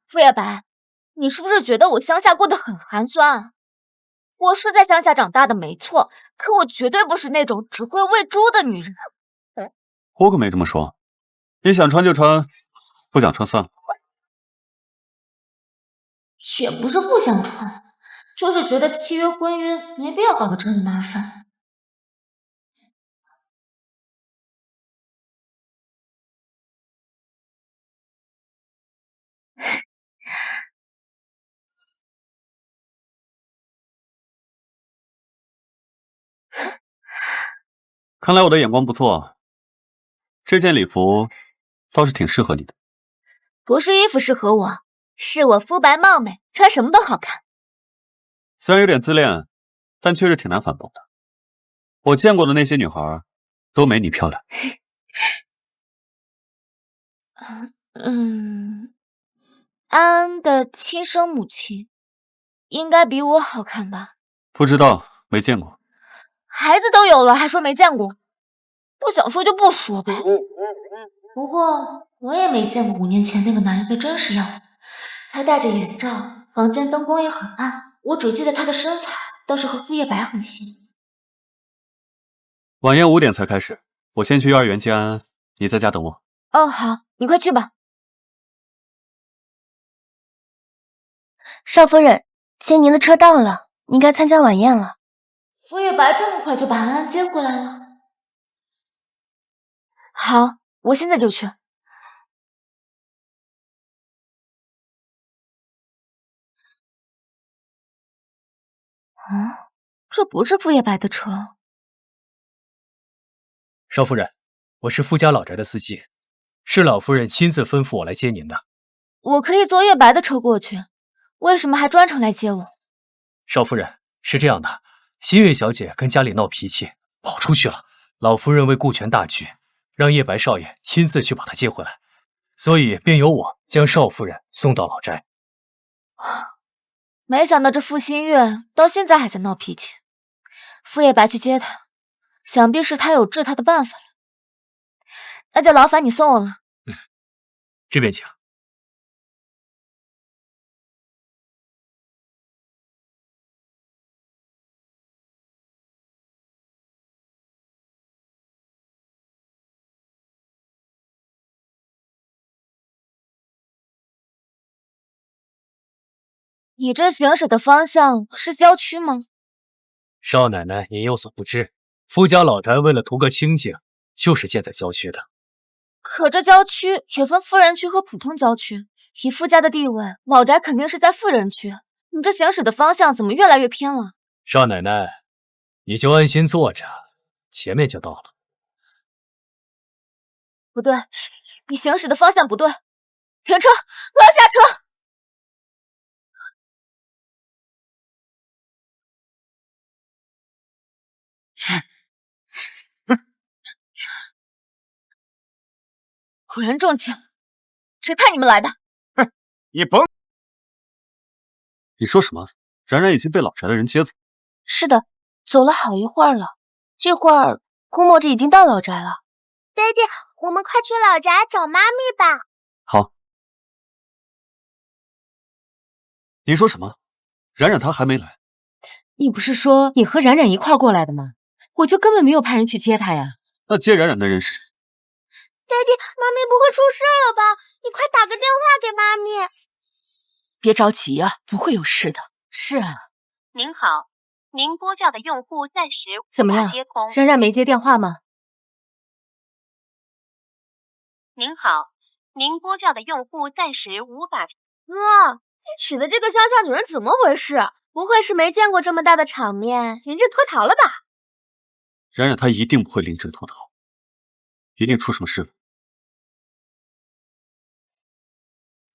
傅叶白，你是不是觉得我乡下过得很寒酸？我是在乡下长大的，没错，可我绝对不是那种只会喂猪的女人。我可没这么说。你想穿就穿，不想穿算了。也不是不想穿，就是觉得契约婚约没必要搞得这么麻烦。看来我的眼光不错，这件礼服倒是挺适合你的。不是衣服适合我，是我肤白貌美，穿什么都好看。虽然有点自恋，但确实挺难反驳的。我见过的那些女孩都没你漂亮。安安的亲生母亲应该比我好看吧？不知道，没见过。孩子都有了，还说没见过？不想说就不说呗。不过我也没见过5年前那个男人的真实样子。他戴着眼罩，房间灯光也很暗，我只记得他的身材倒是和傅叶白很像。晚宴5点才开始，我先去幼儿园接安安，你在家等我。哦，好，你快去吧。少夫人，接您的车到了，您该参加晚宴了。傅叶白这么快就把安安接回来了。好，我现在就去。这不是傅叶白的车。少夫人，我是傅家老宅的司机，是老夫人亲自吩咐我来接您的。我可以坐叶白的车过去，为什么还专程来接我？少夫人，是这样的，新月小姐跟家里闹脾气，跑出去了。老夫人为顾全大局，让叶白少爷亲自去把她接回来，所以便由我将少夫人送到老宅。没想到这傅新月到现在还在闹脾气。傅叶白去接她，想必是他有治她的办法了。那就劳烦你送我了。这边请。你这行驶的方向是郊区吗？少奶奶您有所不知，傅家老宅为了图个清静，就是建在郊区的。可这郊区也分富人区和普通郊区，以傅家的地位，老宅肯定是在富人区。你这行驶的方向怎么越来越偏了？少奶奶，你就安心坐着，前面就到了。不对，你行驶的方向不对。停车！我要下车！果然重情，谁派你们来的？哼，你甭！你说什么？冉冉已经被老宅的人接走。是的，走了好一会儿了。这会儿顾墨这已经到老宅了。爹爹，我们快去老宅找妈咪吧。好。你说什么？冉冉她还没来。你不是说你和冉冉一块过来的吗？我就根本没有派人去接她呀。那接冉冉的人是谁？爹爹，妈咪不会出事了吧？你快打个电话给妈咪。别着急呀，不会有事的。是啊。您好，您拨叫的用户暂时怎么样？接通。冉冉没接电话吗？您好，您拨叫的用户暂时无法。哥，你娶的这个乡下女人怎么回事？不会是没见过这么大的场面，临阵脱逃了吧？冉冉她一定不会临阵脱逃，一定出什么事了。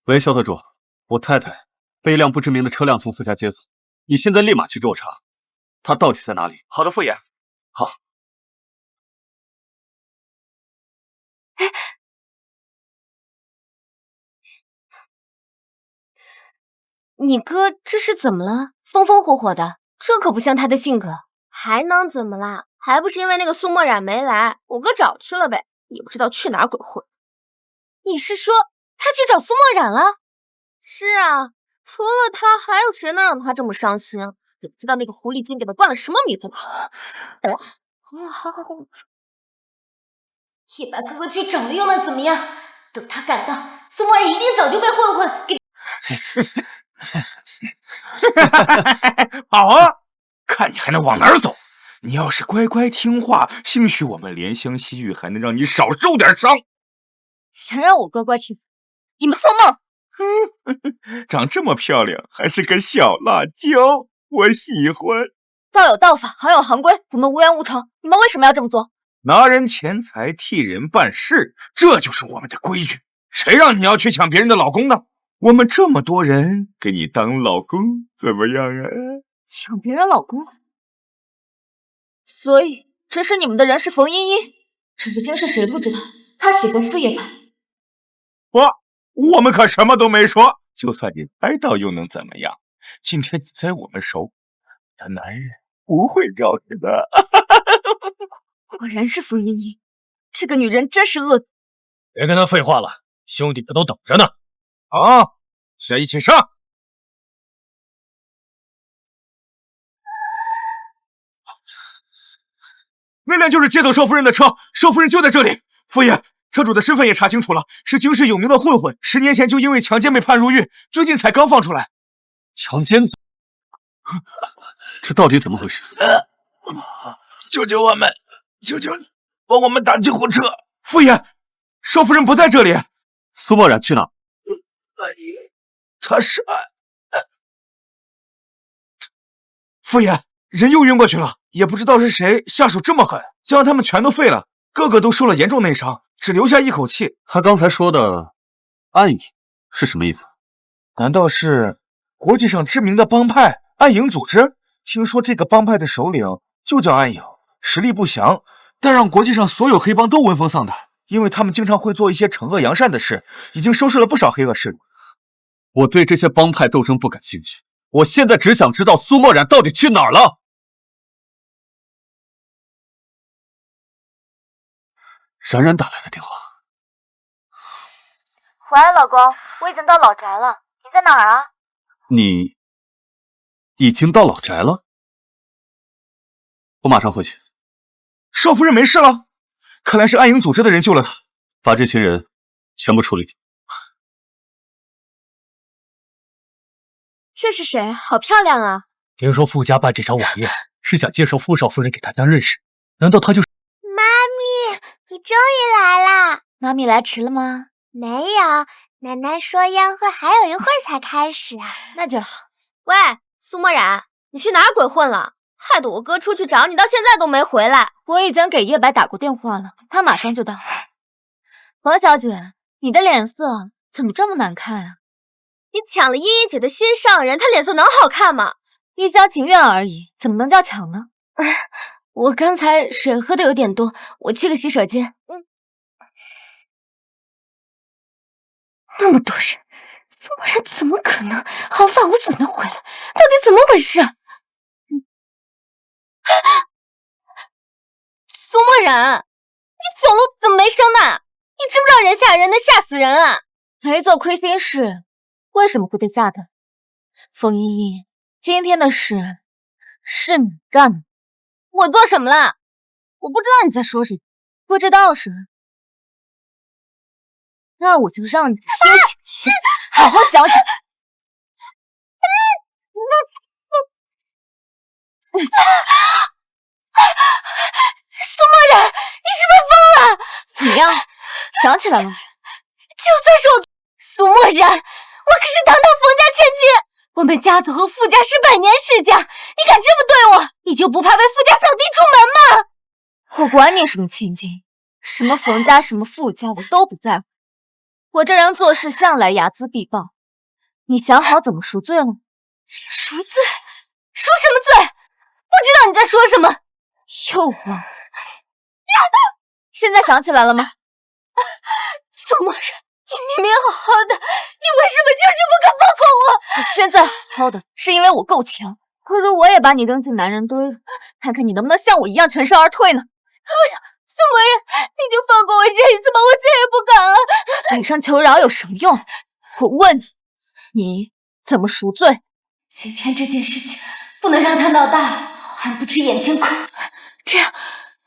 喂，肖特助，我太太被一辆不知名的车辆从傅家接走，你现在立马去给我查，她到底在哪里？好的，傅爷。好。你哥这是怎么了？风风火火的，这可不像他的性格。还能怎么啦？还不是因为那个苏墨染没来，我哥找去了呗，也不知道去哪儿鬼混。你是说他去找苏墨染了？是啊，除了他，还有谁能让他这么伤心？也不知道那个狐狸精给他灌了什么迷魂汤。叶白哥哥去找了又能怎么样？等他赶到，苏墨染一定早就被混混给。好啊，看你还能往哪儿走！你要是乖乖听话，兴许我们怜香惜玉，还能让你少受点伤。想让我乖乖听，你们做梦！长这么漂亮，还是个小辣椒，我喜欢。道有道法，行有行规，我们无冤无仇，你们为什么要这么做？拿人钱财，替人办事，这就是我们的规矩。谁让你要去抢别人的老公的？我们这么多人给你当老公，怎么样啊？抢别人老公？所以指使你们的人是冯茵茵，整个京市谁不知道她喜欢傅叶白？我们可什么都没说，就算你猜到又能怎么样？今天你在我们手，的男人不会着急的。果然是冯茵茵，这个女人真是恶毒。别跟他废话了，兄弟们都等着呢。好，现在一起上！那辆就是接走少夫人的车，少夫人就在这里。夫爷，车主的身份也查清楚了，是京市有名的混混，10年前就因为强奸被判入狱，最近才刚放出来。强奸罪，这到底怎么回事？救救我们！求求你，帮我们打救护车！夫爷，少夫人不在这里。苏墨染去哪？阿姨，他是夫爷，人又晕过去了，也不知道是谁下手这么狠，将他们全都废了，个个都受了严重内伤，只留下一口气。他刚才说的暗影是什么意思？难道是国际上知名的帮派暗影组织？听说这个帮派的首领就叫暗影，实力不详，但让国际上所有黑帮都闻风丧胆，因为他们经常会做一些惩恶扬善的事，已经收拾了不少黑恶势力。我对这些帮派斗争不感兴趣，我现在只想知道苏墨染到底去哪儿了。冉冉打来的电话。喂，老公，我已经到老宅了，你在哪儿啊？你已经到老宅了？我马上回去。少夫人没事了，看来是暗影组织的人救了她。把这群人全部处理掉。这是谁？好漂亮啊！听说傅家办这场晚宴是想介绍傅少夫人给大家认识，难道她就是？妈咪，你终于来啦！妈咪来迟了吗？没有，奶奶说宴会还有一会儿才开始啊。那就好。喂，苏墨染，你去哪儿鬼混了？害得我哥出去找你，到现在都没回来。我已经给叶白打过电话了，他马上就到。冯小姐，你的脸色怎么这么难看啊？你抢了依依姐的心上人，她脸色能好看吗？一厢情愿而已，怎么能叫抢呢？我刚才水喝的有点多，我去个洗手间。那么多人，苏墨染怎么可能毫发无损的回来？到底怎么回事？苏墨染，你走路怎么没声呢？你知不知道人吓人能吓死人啊？没做亏心事，为什么会被吓的？冯依依，今天的事是你干的。我做什么了？我不知道你在说什么。不知道是？那我就让你清醒一下，好好想想。苏墨染，你是不是疯了？怎么样，想起来了吗？就算是我苏墨染，我可是堂堂冯家千金，我们家族和傅家是百年世家，你敢这么对我，你就不怕被傅家扫地出门吗？我管你什么千金，什么冯家，什么傅家，我都不在乎。我这人做事向来睚眦必报，你想好怎么赎罪了吗？赎罪？赎什么罪？不知道你在说什么。又忘了？现在想起来了吗？苏墨染，你明明好好的，你为什么就是不肯放过我？我现在好好的，是因为我够强。不如我也把你扔进男人堆了，看看你能不能像我一样全身而退呢？哎呀，苏墨染，你就放过我这一次吧，我再也不敢了。嘴上求饶有什么用？我问你，你怎么赎罪？今天这件事情不能让它闹大，还不吃眼前亏。这样，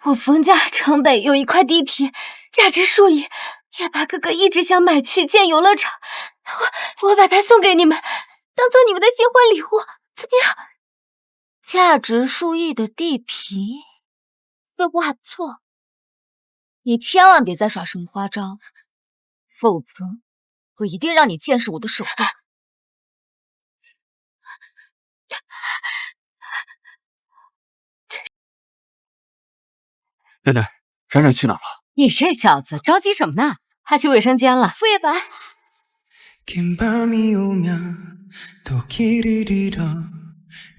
我冯家城北有一块地皮，价值数亿，叶白哥哥一直想买去建游乐场，我把它送给你们，当做你们的新婚礼物，怎么样？价值数亿的地皮，似乎还不错。你千万别再耍什么花招，否则我一定让你见识我的手段。奶奶，冉冉去哪儿了？你这小子着急什么呢？还去卫生间了？傅叶白，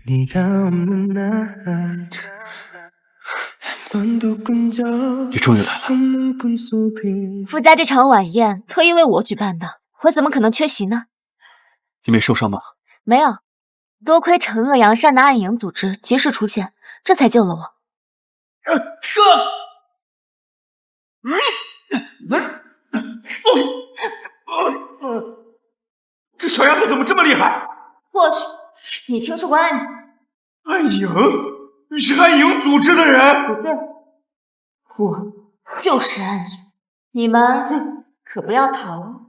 你终于来了。傅家这场晚宴特意为我举办的，我怎么可能缺席呢？你没受伤吧？没有，多亏惩恶扬善的暗影组织及时出现，这才救了我。这小丫头怎么这么厉害？或许你听说过暗影？暗影？你是暗影组织的人？不对，我就是爱你，你们可不要逃哦。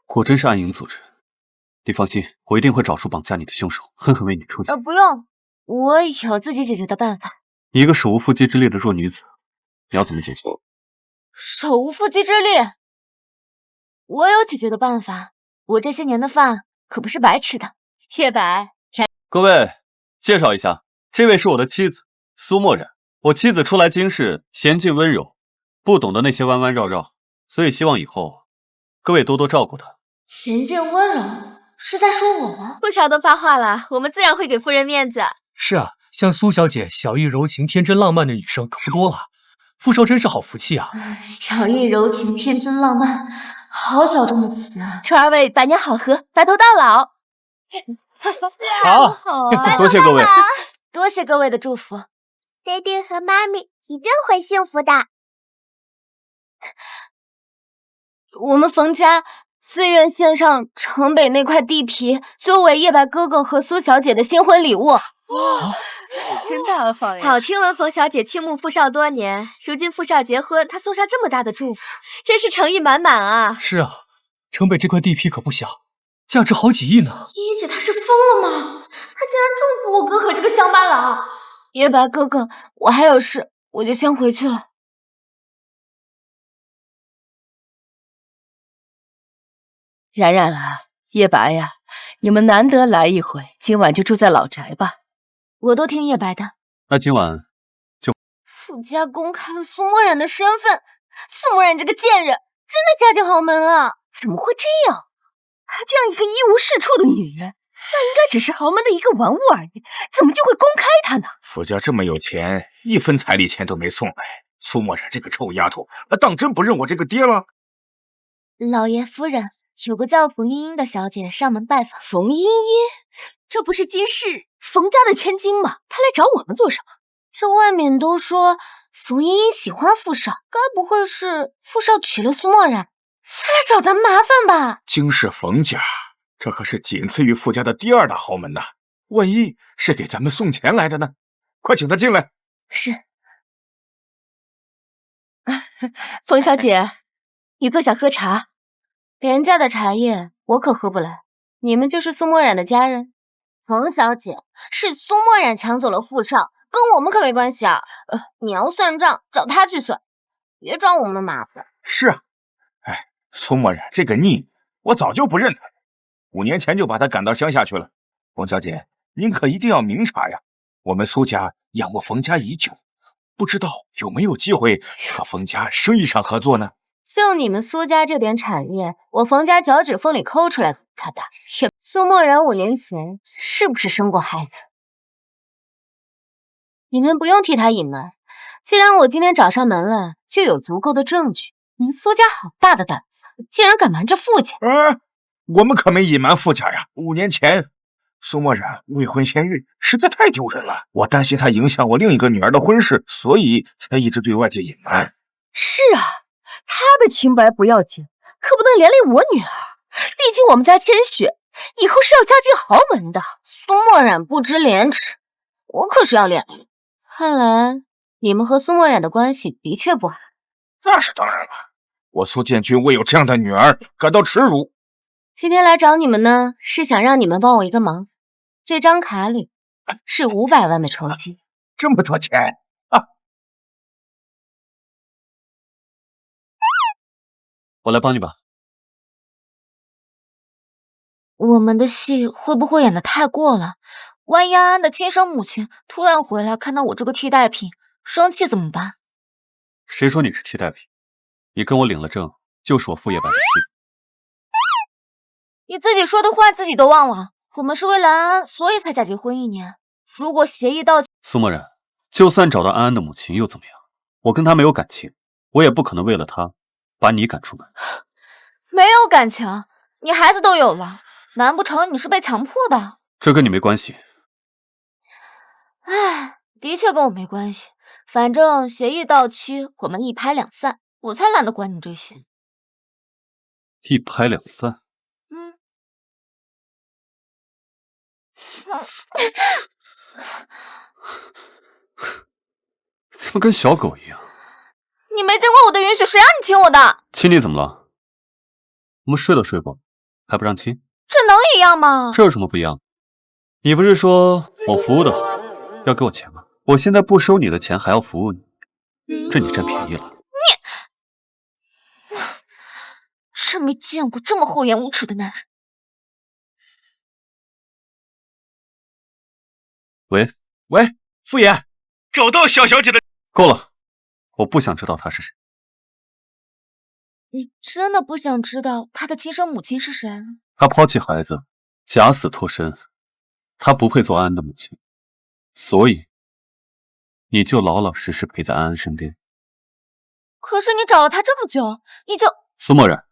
果真是暗影组织。你放心，我一定会找出绑架你的凶手，狠狠为你出气。不用，我有自己解决的办法。你一个手无缚鸡之力的弱女子，你要怎么解决？手无缚鸡之力，我有解决的办法。我这些年的饭可不是白吃的。叶白，各位，介绍一下，这位是我的妻子苏墨染。我妻子初来京师，娴静温柔，不懂得那些弯弯绕绕，所以希望以后各位多多照顾她。娴静温柔，是在说我吗？傅少都发话了，我们自然会给夫人面子。是啊，像苏小姐小意柔情、天真浪漫的女生可不多了。傅少真是好福气啊！小意柔情、天真浪漫，好小众的词啊！祝二位百年好合，白头到老。好，多谢各位，多谢各位的祝福。爹爹和妈咪一定会幸福的。我们冯家自愿献上城北那块地皮，作为叶白哥哥和苏小姐的新婚礼物。哇，真大方呀！早听闻冯小姐倾慕傅少多年，如今傅少结婚，她送上这么大的祝福，真是诚意满满啊！是啊，城北这块地皮可不小，价值好几亿呢。依依姐她是疯了吗？她竟然祝福我哥和这个乡巴佬！叶白哥哥，我还有事，我就先回去了。冉冉啊，叶白呀，你们难得来一回，今晚就住在老宅吧。我都听叶白的。那今晚傅家公开了苏墨染的身份，苏墨染这个贱人真的嫁进豪门了？怎么会这样？这样一个一无是处的女人，那应该只是豪门的一个玩物而已，怎么就会公开她呢？傅家这么有钱，一分彩礼钱都没送来。苏墨染这个臭丫头，当真不认我这个爹了？老爷夫人，有个叫冯茵茵的小姐上门拜访。冯茵茵，这不是今世冯家的千金吗？她来找我们做什么？这外面都说冯茵茵喜欢傅少，该不会是傅少娶了苏墨染，他来找咱们麻烦吧？京氏冯家，这可是仅次于傅家的第二大豪门呐！万一是给咱们送钱来的呢？快请他进来。是。冯小姐，你坐下喝茶。廉价的茶叶我可喝不来。你们就是苏墨染的家人？冯小姐，是苏墨染抢走了傅少，跟我们可没关系啊。你要算账，找他去算，别找我们麻烦。是啊，哎，苏墨染这个逆女，我早就不认她了，5年前就把她赶到乡下去了。冯小姐，您可一定要明察呀！我们苏家仰慕冯家已久，不知道有没有机会和冯家生意上合作呢？就你们苏家这点产业，我冯家脚趾缝里抠出来给他的。苏墨染5年前是不是生过孩子？你们不用替他隐瞒，既然我今天找上门了，就有足够的证据。你们苏家好大的胆子，竟然敢瞒着傅家！我们可没隐瞒傅家呀。5年前，苏墨染未婚先孕，实在太丢人了。我担心她影响我另一个女儿的婚事，所以才一直对外界隐瞒。是啊。他的清白不要紧，可不能连累我女儿。毕竟我们家千雪以后是要嫁进豪门的。苏墨染不知廉耻，我可是要脸的人。看来你们和苏墨染的关系的确不好。那是当然了，我苏建军为有这样的女儿感到耻辱。今天来找你们呢，是想让你们帮我一个忙。这张卡里是500万的筹金。这么多钱？我来帮你吧。我们的戏会不会演得太过了？万一安安的亲生母亲突然回来，看到我这个替代品，生气怎么办？谁说你是替代品？你跟我领了证，就是我傅叶白的妻子。你自己说的话自己都忘了。我们是为了安安，所以才假结婚1年。如果协议到期，苏墨染，就算找到安安的母亲又怎么样？我跟她没有感情，我也不可能为了她把你赶出门。没有感情，你孩子都有了，难不成你是被强迫的？这跟你没关系。唉，的确跟我没关系。反正协议到期，我们一拍两散，我才懒得管你这些。一拍两散。怎么跟小狗一样？你没经过我的允许，谁让你亲我的？亲你怎么了？我们睡都睡过，还不让亲？这能一样吗？这有什么不一样？你不是说我服务的好，要给我钱吗？我现在不收你的钱，还要服务你，这你占便宜了。真没见过这么厚颜无耻的男人。喂，傅爷，找到小小姐的。够了，我不想知道她是谁。你真的不想知道他的亲生母亲是谁？她抛弃孩子，假死脱身，她不配做安安的母亲，所以你就老老实实陪在安安身边。可是你找了他这么久，你就……苏墨染，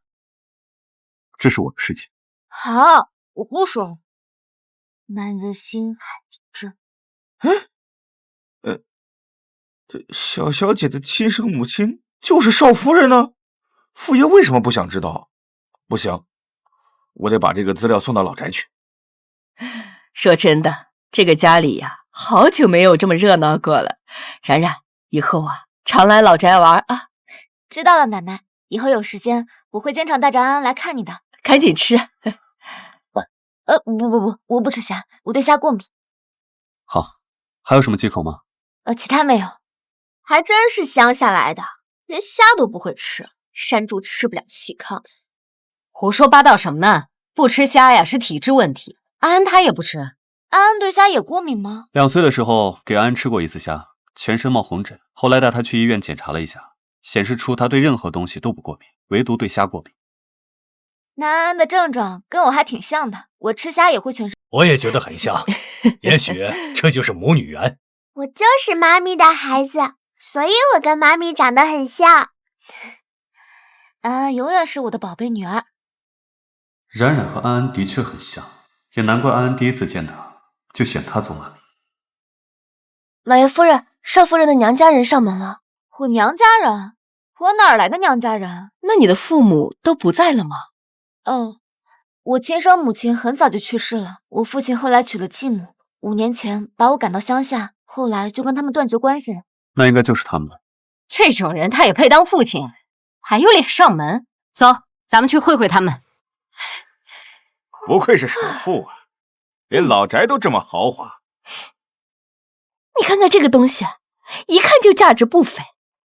这是我的事情。好，我不说了。男人心海底针。这小小姐的亲生母亲就是少夫人呢？傅爷为什么不想知道？不行，我得把这个资料送到老宅去。说真的，这个家里呀，好久没有这么热闹过了。冉冉，以后啊，常来老宅玩啊。知道了，奶奶，以后有时间我会经常带着安安来看你的。赶紧吃。不，我不吃虾，我对虾过敏。好，还有什么忌口吗？其他没有。还真是乡下来的，连虾都不会吃，山猪吃不了细糠。胡说八道什么呢？不吃虾呀是体质问题，安安她也不吃。安安对虾也过敏吗2岁的时候给安安吃过一次虾，全身冒红疹，后来带她去医院检查了一下，显示出她对任何东西都不过敏，唯独对虾过敏。那安安的症状跟我还挺像的，我吃虾也会全身。我也觉得很像，也许这就是母女缘。我就是妈咪的孩子，所以我跟妈咪长得很像。安安永远是我的宝贝女儿。冉冉和安安的确很像，也难怪安安第一次见她就选她做妈咪。老爷夫人，少夫人的娘家人上门了。我娘家人？我哪儿来的娘家人？那你的父母都不在了吗？哦，我亲生母亲很早就去世了，我父亲后来娶了继母，5年前把我赶到乡下，后来就跟他们断绝关系了。那应该就是他们了。这种人他也配当父亲？还有脸上门？走，咱们去会会他们。不愧是首富啊，连老宅都这么豪华。你看看这个东西，一看就价值不菲。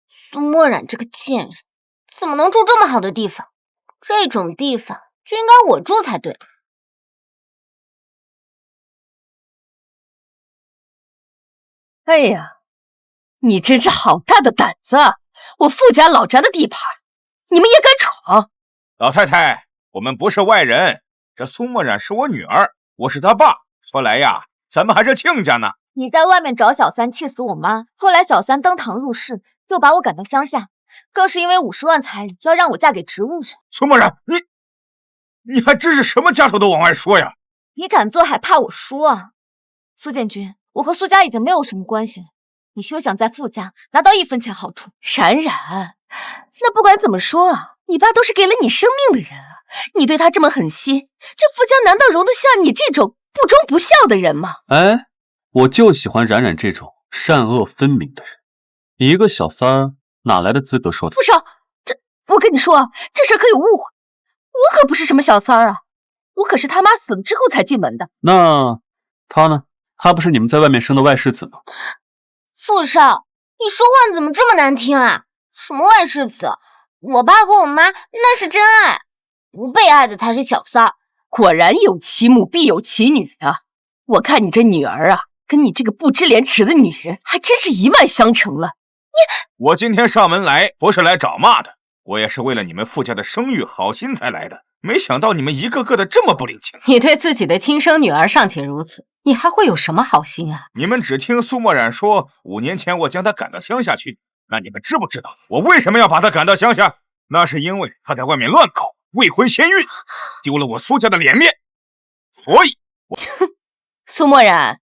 苏墨染这个贱人，怎么能住这么好的地方？这种地方就应该我住才对。哎呀，你真是好大的胆子啊！我傅家老宅的地盘，你们也敢闯？老太太，我们不是外人，这苏墨染是我女儿，我是她爸。说来呀，咱们还是亲家呢。你在外面找小三，气死我妈。后来小三登堂入室，又把我赶到乡下，更是因为50万彩礼要让我嫁给植物人。苏墨染，你还真是什么家丑都往外说呀！你敢做还怕我说啊？苏建军，我和苏家已经没有什么关系了，你休想在傅家拿到1分钱好处。冉冉，那不管怎么说啊，你爸都是给了你生命的人啊，你对他这么狠心，这傅家难道容得下你这种不忠不孝的人吗？哎，我就喜欢冉冉这种善恶分明的人。你一个小三儿，哪来的资格说他？傅少，我跟你说啊，这事可有误会，我可不是什么小三儿啊，我可是他妈死了之后才进门的。那他呢？他不是你们在外面生的外室子吗？傅少，你说话怎么这么难听啊？什么外室子？我爸和我妈那是真爱，不被爱的才是小三儿。果然有其母必有其女啊！我看你这女儿啊，跟你这个不知廉耻的女人还真是一脉相承了。我今天上门来不是来找骂的，我也是为了你们傅家的声誉好心才来的。没想到你们一个个的这么不领情。你对自己的亲生女儿尚且如此，你还会有什么好心啊？你们只听苏墨染说5年前我将她赶到乡下去，那你们知不知道我为什么要把她赶到乡下？那是因为她在外面乱搞，未婚先孕，丢了我苏家的脸面。所以我苏墨染，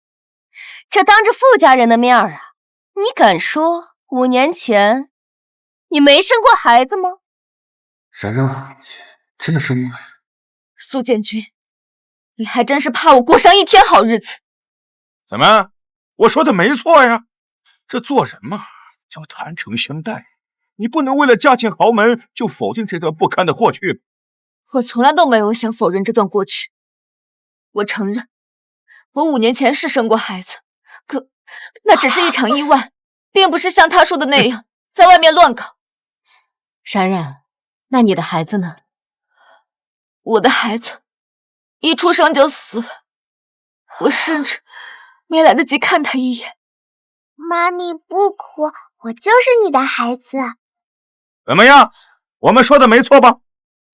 这当着傅家人的面啊，你敢说5年前你没生过孩子吗？冉冉5年前真的生过孩子？苏建军，你还真是怕我过上一天好日子。怎么我说的没错呀，这做人嘛，叫坦诚相待。你不能为了嫁进豪门就否定这段不堪的过去。我从来都没有想否认这段过去。我承认，我5年前是生过孩子，可那只是一场意外，并不是像他说的那样在外面乱搞。冉冉，那你的孩子呢？我的孩子一出生就死了，我甚至没来得及看他一眼。妈咪不哭，我就是你的孩子。怎么样？我们说的没错吧？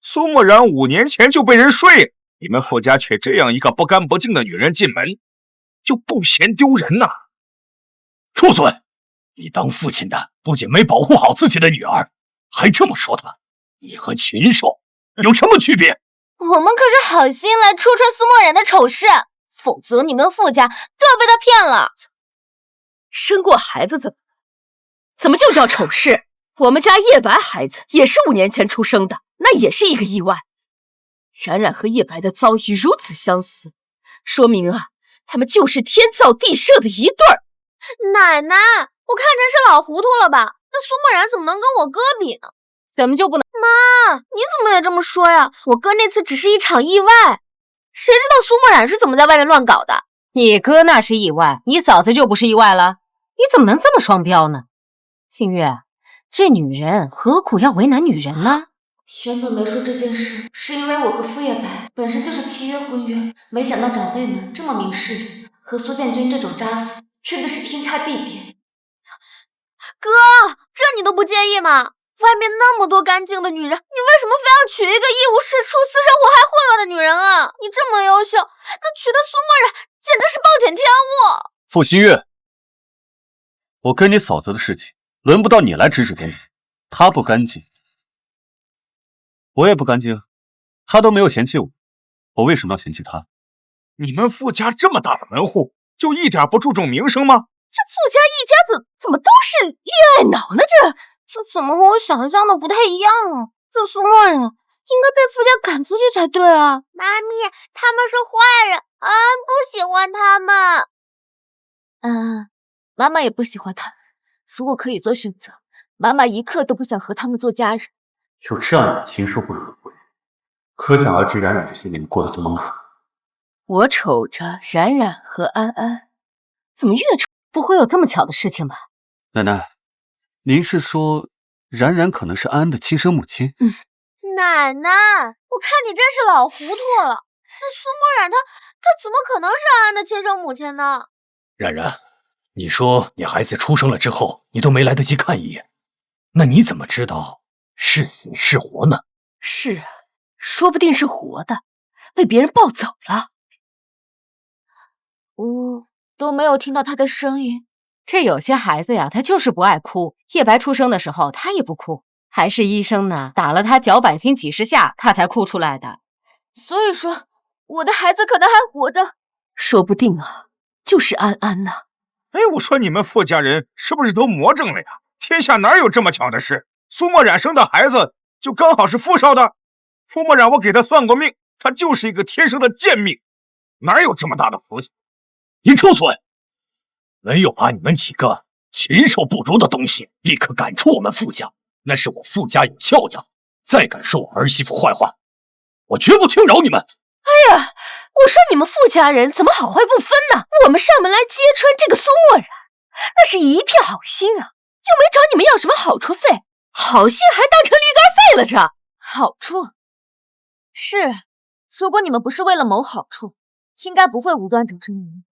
苏沫然5年前就被人睡了，你们傅家却这样一个不干不净的女人进门，就不嫌丢人呐？畜孙！你当父亲的不仅没保护好自己的女儿，还这么说她，你和禽兽有什么区别？我们可是好心来戳穿苏沫然的丑事，否则你们傅家都要被他骗了。生过孩子怎么就叫丑事？我们家叶白孩子也是5年前出生的，那也是一个意外。冉冉和叶白的遭遇如此相似，说明啊，他们就是天造地设的一对儿。奶奶，我看真是老糊涂了吧？那苏沫然怎么能跟我哥比呢？怎么就不能？妈，你怎么也这么说呀？我哥那次只是一场意外，谁知道苏沫然是怎么在外面乱搞的？你哥那是意外，你嫂子就不是意外了？你怎么能这么双标呢？新月，这女人何苦要为难女人呢？原本没说这件事，是因为我和傅叶白本身就是契约婚约，没想到长辈们这么明事，和苏建军这种渣夫真的是天差地别。哥，这你都不介意吗？外面那么多干净的女人，你为什么非要娶一个一无是处、私生活还混乱的女人啊？你这么优秀，那娶的苏沫然简直是暴殄天物。傅新月，我跟你嫂子的事情，轮不到你来指指点点。她不干净，我也不干净，她都没有嫌弃我，我为什么要嫌弃她？你们傅家这么大的门户，就一点不注重名声吗？这傅家一家子怎么都是恋爱脑呢？这怎么和我想象的不太一样啊？这苏沫然应该被傅家赶出去才对啊！妈咪，他们是坏人，安不喜欢他们。妈妈也不喜欢他。如果可以做选择，妈妈一刻都不想和他们做家人。有这样的禽兽不可归，可想而知冉冉这些年过得多么苦。我瞅着冉冉和安安，怎么越瞅不会有这么巧的事情吧？奶奶，您是说冉冉可能是安安的亲生母亲？奶奶，我看你真是老糊涂了。那苏沫然她怎么可能是安安的亲生母亲呢？冉冉，你说你孩子出生了之后，你都没来得及看一眼，那你怎么知道是死是活呢？是啊，说不定是活的，被别人抱走了。我都没有听到他的声音。这有些孩子呀，他就是不爱哭。叶白出生的时候，他也不哭，还是医生呢打了他脚板心几10下，他才哭出来的。所以说，我的孩子可能还活着。说不定啊，就是安安呢。哎，我说你们傅家人是不是都魔怔了呀？天下哪有这么巧的事？苏沫然生的孩子就刚好是傅少的。傅沫然我给他算过命，他就是一个天生的贱命，哪有这么大的福气？你住嘴！没有把你们几个禽兽不如的东西立刻赶出我们傅家，那是我傅家有教养。再敢说我儿媳妇坏话，我绝不轻饶你们！哎呀，我说你们傅家人怎么好坏不分呢？我们上门来揭穿这个苏沫然，那是一片好心啊，又没找你们要什么好处费，好心还当成驴肝肺了着。好处？是，如果你们不是为了谋好处，应该不会无端整成你们。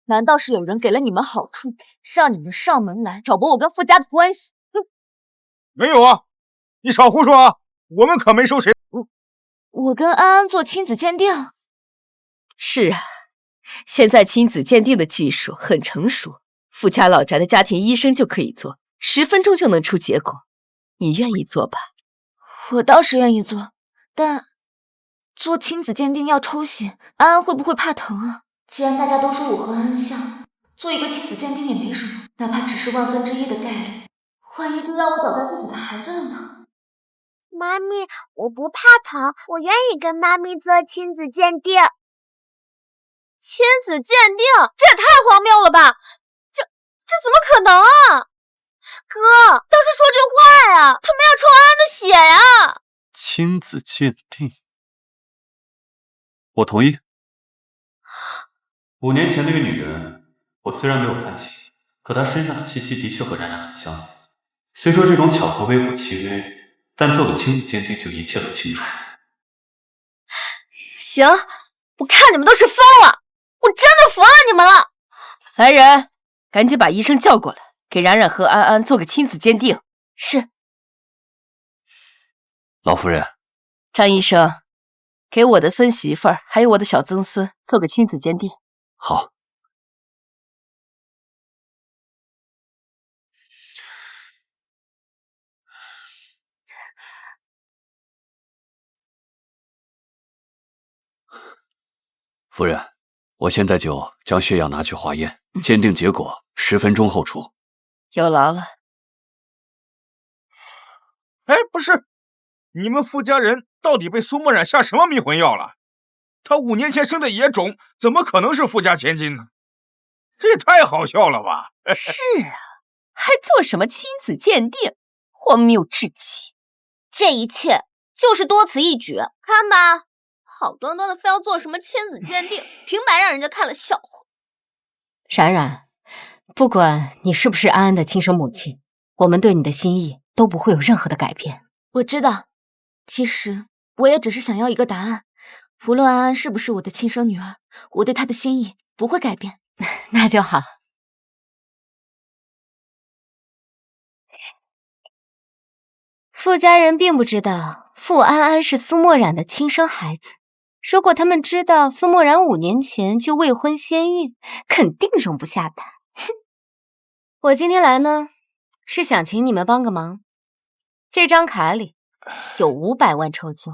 难道是有人给了你们好处，让你们上门来挑拨我跟傅家的关系？哼，没有啊，你少胡说啊！我们可没收谁。我跟安安做亲子鉴定。是啊，现在亲子鉴定的技术很成熟，傅家老宅的家庭医生就可以做，10分钟就能出结果。你愿意做吧？我倒是愿意做，但做亲子鉴定要抽血，安安会不会怕疼啊？既然大家都说我和安安像，做一个亲子鉴定也没什么，哪怕只是1/1000的概率，万一就让我找到自己的孩子了呢？妈咪，我不怕疼，我愿意跟妈咪做亲子鉴定。亲子鉴定，这也太荒谬了吧！这怎么可能啊？哥，倒是说句话呀！他们要抽安安的血呀！亲子鉴定，我同意。5年前那个女人，我虽然没有看清，可她身上的气息的确和冉冉很相似。虽说这种巧合微乎其微，但做个亲子鉴定就一切很清楚。行，我看你们都是疯了，我真的服了你们了！来人，赶紧把医生叫过来，给冉冉和安安做个亲子鉴定。是。老夫人，张医生，给我的孙媳妇儿还有我的小曾孙做个亲子鉴定。好。夫人，我现在就将血样拿去化验，鉴定结果10分钟后出。有劳了。哎，不是，你们傅家人到底被苏墨染下什么迷魂药了？他5年前生的野种，怎么可能是富家千金呢？这也太好笑了吧！是啊，还做什么亲子鉴定，荒谬至极。这一切就是多此一举，看吧，好端端的非要做什么亲子鉴定，平白让人家看了笑话。冉冉，不管你是不是安安的亲生母亲，我们对你的心意都不会有任何的改变。我知道，其实我也只是想要一个答案，无论安安是不是我的亲生女儿，我对她的心意不会改变。那就好。傅家人并不知道傅安安是苏墨染的亲生孩子，如果他们知道苏墨染5年前就未婚先孕，肯定容不下他。我今天来呢，是想请你们帮个忙。这张卡里有500万抽筋。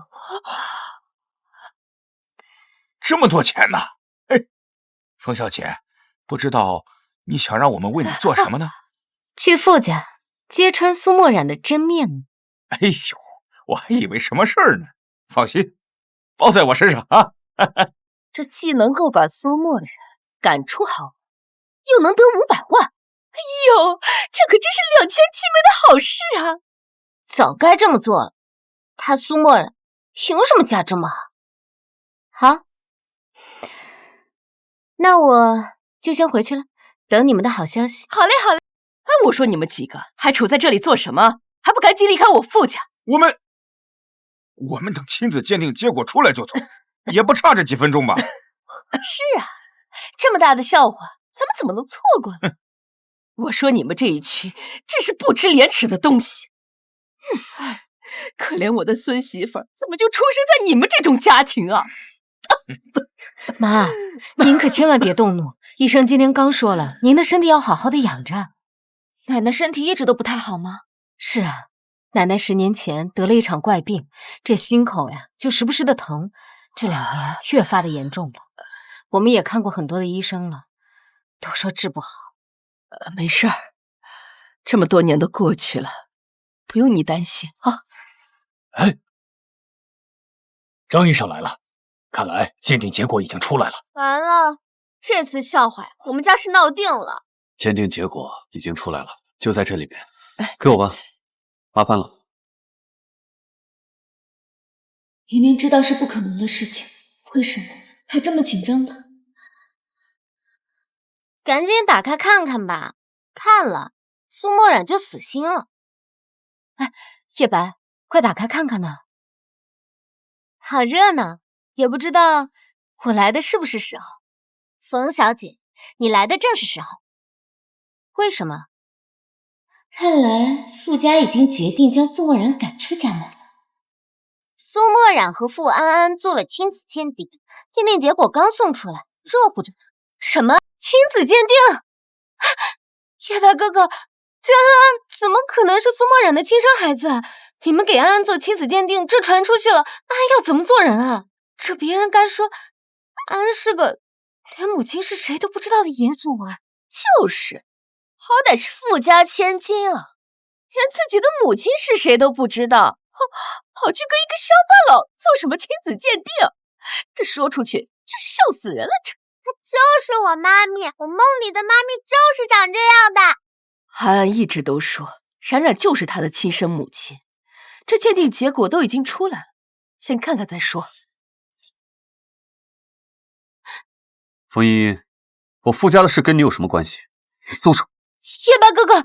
这么多钱呢？哎，冯小姐，不知道你想让我们为你做什么呢？去傅家揭穿苏墨染的真面目。哎呦，我还以为什么事儿呢。放心，包在我身上啊！这既能够把苏墨染赶出豪门，又能得500万，哎呦，这可真是2全其美的好事啊！早该这么做了。他苏墨染凭什么嫁这么好？好，那我就先回去了，等你们的好消息。好嘞，好嘞。哎，我说你们几个还处在这里做什么？还不赶紧离开我傅家！我们等亲子鉴定结果出来就走，也不差这几分钟吧？是啊，这么大的笑话，咱们怎么能错过呢？我说你们这一群真是不知廉耻的东西！可怜我的孙媳妇儿怎么就出生在你们这种家庭啊！妈，您可千万别动怒，医生今天刚说了，您的身体要好好的养着。奶奶身体一直都不太好吗？是啊，奶奶10年前得了一场怪病，这心口呀就时不时的疼，这2年越发的严重了。我们也看过很多的医生了，都说治不好。没事儿，这么多年都过去了，不用你担心啊。哎，张医生来了，看来鉴定结果已经出来了。完了，这次笑话呀，我们家是闹定了。鉴定结果已经出来了，就在这里面。给我吧，麻烦了。明明知道是不可能的事情，为什么还这么紧张呢？赶紧打开看看吧，看了苏墨染就死心了。哎，叶白，快打开看看呢。好热闹，也不知道我来的是不是时候。冯小姐，你来的正是时候。为什么？看来傅家已经决定将苏墨染赶出家门了。苏墨染和傅安安做了亲子鉴定，鉴定结果刚送出来，热乎着呢。什么亲子鉴定？叶白哥哥，这安安怎么可能是苏墨染的亲生孩子啊？你们给安安做亲子鉴定，这传出去了，安安要怎么做人啊？这别人该说安安是个连母亲是谁都不知道的野种啊！就是，好歹是富家千金啊，连自己的母亲是谁都不知道，跑去跟一个乡巴佬做什么亲子鉴定，这说出去真是笑死人了！这就是我妈咪，我梦里的妈咪就是长这样的。安安一直都说冉冉就是她的亲生母亲，这鉴定结果都已经出来了，先看看再说。冯依依，我傅家的事跟你有什么关系？你松手！叶白哥哥，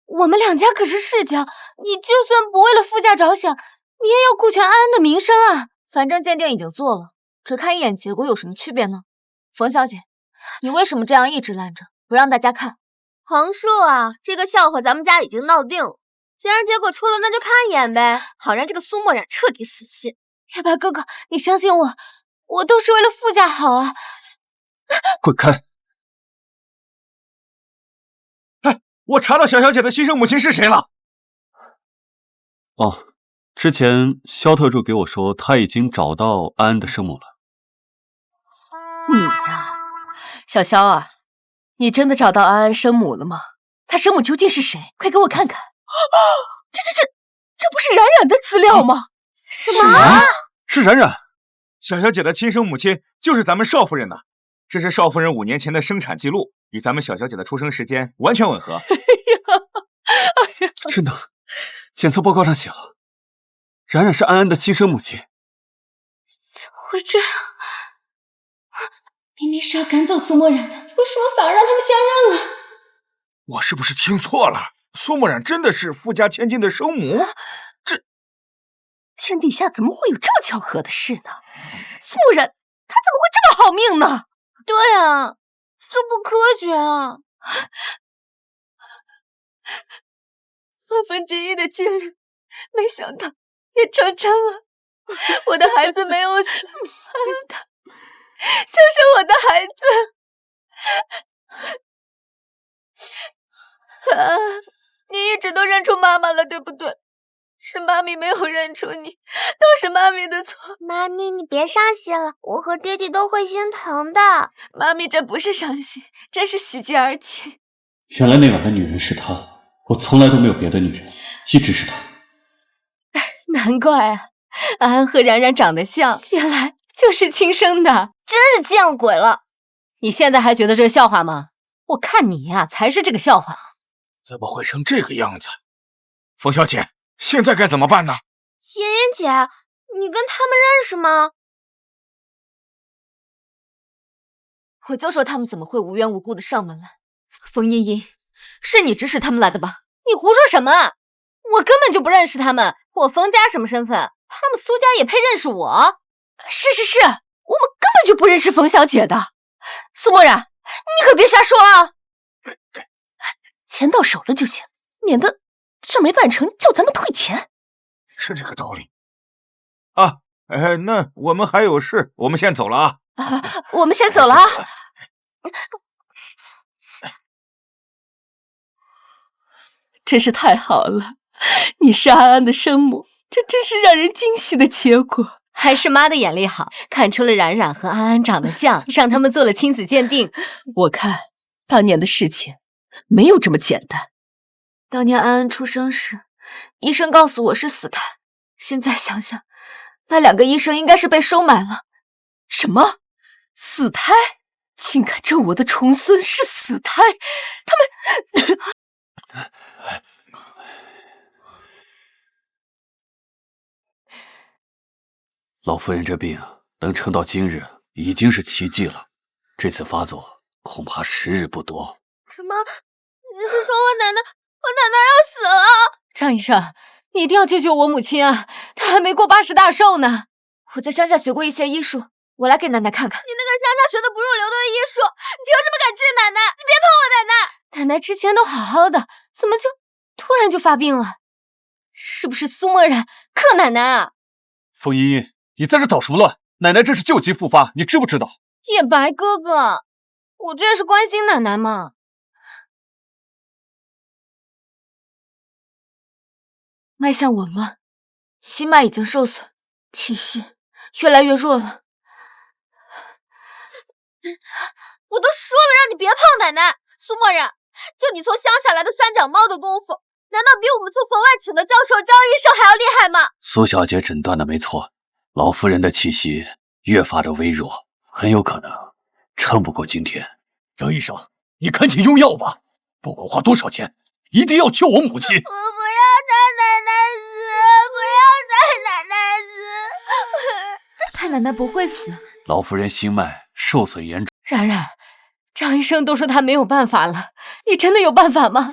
我们两家可是世交，你就算不为了傅家着想，你也要顾全安安的名声啊。反正鉴定已经做了，只看一眼结果有什么区别呢？冯小姐，你为什么这样一直拦着，不让大家看？横竖啊，这个笑话咱们家已经闹定了，既然结果出了，那就看一眼呗，好让这个苏墨染彻底死心。叶白哥哥，你相信我，我都是为了傅家好啊！滚开！哎，我查到小小姐的亲生母亲是谁了。哦，之前萧特助给我说他已经找到安安的生母了。你呀，小萧啊，你真的找到安安生母了吗？她生母究竟是谁？快给我看看！这不是冉冉的资料吗？什么？是冉冉。小小姐的亲生母亲就是咱们邵夫人的，这是邵夫人5年前的生产记录，与咱们小小姐的出生时间完全吻合。真的，检测报告上写了，冉冉是安安的亲生母亲。怎么会这样？明明是要赶走苏墨染的，为什么反而让他们相认了？我是不是听错了？苏墨染真的是傅家千金的生母？天底下怎么会有这么巧合的事呢？苏墨染她怎么会这么好命呢？对啊，这不科学啊！2分之一的几率，没想到也成真了。我的孩子没有死，还有他，就是我的孩子。啊，你一直都认出妈妈了，对不对？是妈咪没有认出你，都是妈咪的错。妈咪，你别伤心了，我和爹地都会心疼的。妈咪这不是伤心，这是喜极而泣。原来那晚的女人是她，我从来都没有别的女人，一直是她。难怪啊，安安和冉冉长得像，原来就是亲生的，真是见鬼了！你现在还觉得这是笑话吗？我看你呀，才是这个笑话。怎么会成这个样子？冯小姐，现在该怎么办呢？妍妍姐，你跟他们认识吗？我就说他们怎么会无缘无故的上门来。冯茵茵，是你指使他们来的吧？你胡说什么？我根本就不认识他们，我冯家什么身份？他们苏家也配认识我？是，我们根本就不认识冯小姐的。苏墨染，你可别瞎说啊！钱到手了就行，免得事没办成叫咱们退钱。是这个道理啊。那我们还有事，我们先走了啊。我们先走了啊。真是太好了，你是安安的生母，这真是让人惊喜的结果。还是妈的眼力好，看出了冉冉和安安长得像，让他们做了亲子鉴定。我看当年的事情没有这么简单。当年安安出生时，医生告诉我是死胎，现在想想，那2个医生应该是被收买了。什么？死胎？竟敢咒我的重孙是死胎？他们……老夫人这病能撑到今日，已经是奇迹了。这次发作恐怕时日不多。什么？你是说我奶奶要死了？张医生，你一定要救救我母亲啊！她还没过80大寿呢。我在乡下学过一些医术，我来给奶奶看看。你那个乡下学的不入流的医术，你凭什么敢治奶奶？你别碰我奶奶！奶奶之前都好好的，怎么就突然就发病了？是不是苏墨染克奶奶啊？冯茵茵，你在这捣什么乱？奶奶这是旧疾复发，你知不知道？叶白哥哥，我这是关心奶奶嘛。脉象紊乱，心脉已经受损，气息越来越弱了。我都说了让你别碰奶奶。苏墨染，就你从乡下来的三脚猫的功夫，难道比我们从冯外请的教授张医生还要厉害吗？苏小姐诊断的没错，老夫人的气息越发的微弱，很有可能撑不过今天。张医生，你赶紧用药吧，不管花多少钱，一定要救我母亲。我不要太奶奶死，不要太奶奶死。太奶奶不会死。老夫人心脉受损严重。冉冉，张医生都说他没有办法了，你真的有办法吗？妈，你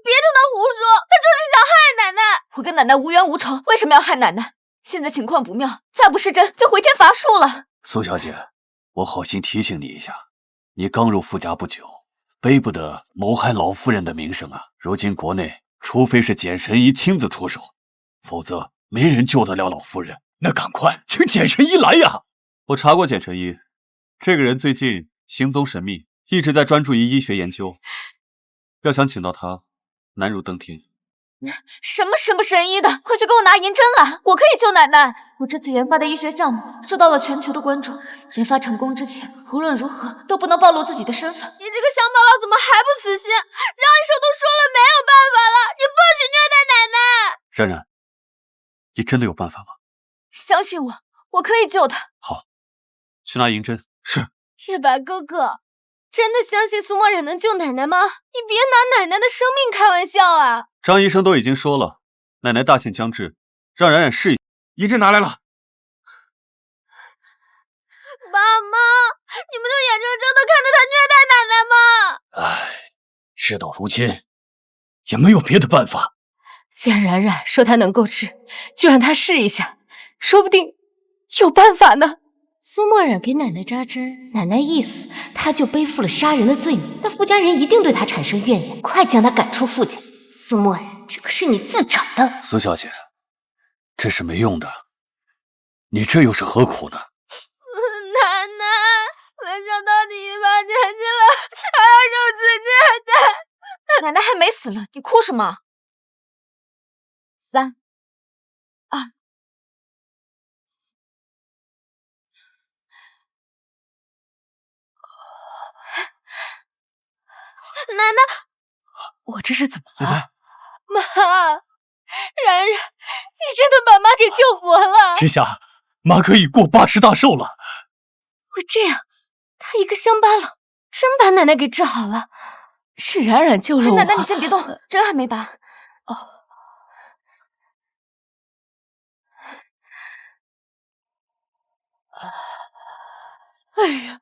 别听他胡说，他就是想害奶奶。我跟奶奶无冤无仇，为什么要害奶奶？现在情况不妙，再不是真就回天乏术了。苏小姐，我好心提醒你一下，你刚入傅家不久，背不得谋害老夫人的名声啊！如今国内，除非是简神医亲自出手，否则没人救得了老夫人。那赶快请简神医来呀！我查过简神医，这个人最近行踪神秘，一直在专注于医学研究。要想请到他，难如登天。什么神医的，快去给我拿银针来！我可以救奶奶。我这次研发的医学项目受到了全球的关注，研发成功之前，无论如何都不能暴露自己的身份。你这个乡巴佬怎么还不死心？张医生都说了没有办法了，你不许虐待奶奶。冉冉，你真的有办法吗？相信我，我可以救她。好，去拿银针。是。月白哥哥，真的相信苏墨染能救奶奶吗？你别拿奶奶的生命开玩笑啊！张医生都已经说了，奶奶大限将至，让冉冉试一下。银针拿来了。爸妈，你们就眼睁睁的看着他虐待奶奶吗？唉，事到如今，也没有别的办法。既然冉冉说她能够治，就让她试一下，说不定有办法呢。苏墨染给奶奶扎针，奶奶一死，她就背负了杀人的罪名，那傅家人一定对她产生怨言，快将她赶出傅家。苏墨染，这可是你自找的。苏小姐，这是没用的，你这又是何苦呢？奶奶，没想到你一把年纪了，还要受此虐待。奶奶还没死呢，你哭什么？3、2。奶奶，我这是怎么了？妈，冉冉，你真的把妈给救活了。这下妈可以过80大寿了。会这样，她一个乡巴佬，真把奶奶给治好了。是冉冉救了我。奶奶，你先别动，针还没拔。哦。哎呀，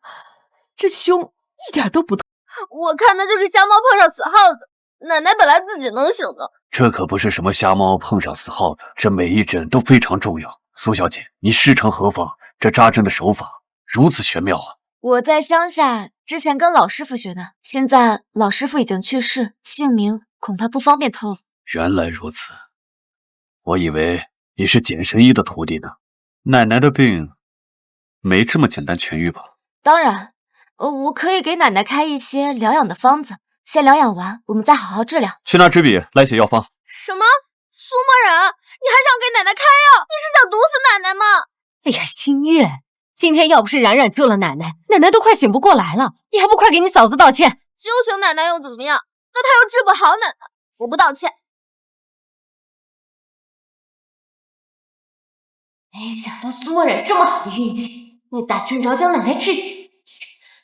这胸一点都不痛。我看那就是瞎猫碰上死耗子，奶奶本来自己能醒的。这可不是什么瞎猫碰上死耗子，这每一针都非常重要。苏小姐，你师承何方？这扎针的手法如此玄妙啊！我在乡下之前跟老师傅学的，现在老师傅已经去世，姓名恐怕不方便透露。原来如此，我以为你是简神医的徒弟呢。奶奶的病没这么简单痊愈吧？当然。我可以给奶奶开一些疗养的方子，先疗养完，我们再好好治疗。去拿纸笔来写药方。什么？苏墨染，你还想给奶奶开药？你是想毒死奶奶吗？哎呀，新月，今天要不是冉冉救了奶奶，奶奶都快醒不过来了，你还不快给你嫂子道歉？救醒奶奶又怎么样？那她又治不好奶奶，我不道歉。没想到苏墨染这么好的运气，那打针着将奶奶治醒。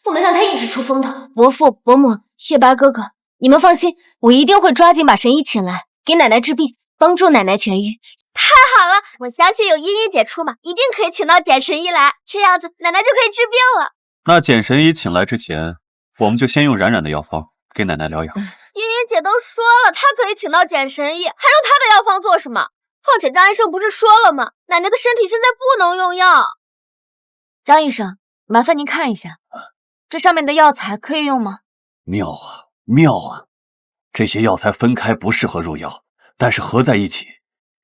不能让他一直出风头。伯父、伯母、叶白哥哥，你们放心，我一定会抓紧把神医请来，给奶奶治病，帮助奶奶痊愈。太好了，我相信有阴医姐出马，一定可以请到简神医来，这样子奶奶就可以治病了。那简神医请来之前，我们就先用冉冉的药方给奶奶疗养。阴医姐都说了，她可以请到简神医，还用她的药方做什么？况且张医生不是说了吗？奶奶的身体现在不能用药。张医生，麻烦您看一下。这上面的药材可以用吗？妙啊，妙啊！这些药材分开不适合入药，但是合在一起，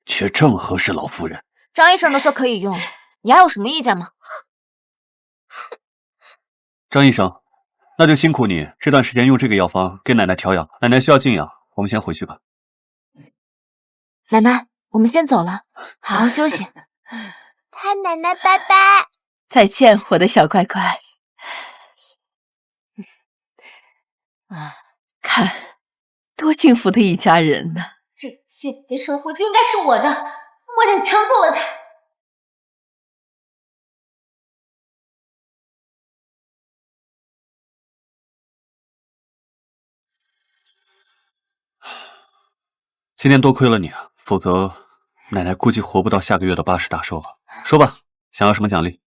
却正合适老夫人。张医生都说可以用，你还有什么意见吗？张医生，那就辛苦你这段时间用这个药方给奶奶调养。奶奶需要静养，我们先回去吧。奶奶，我们先走了，好好休息。太奶奶，拜拜。再见，我的小乖乖。看，多幸福的一家人呢！这个幸福的生活就应该是我的，墨染抢走了它。今天多亏了你啊，否则奶奶估计活不到下个月的80大寿了。说吧，想要什么奖励？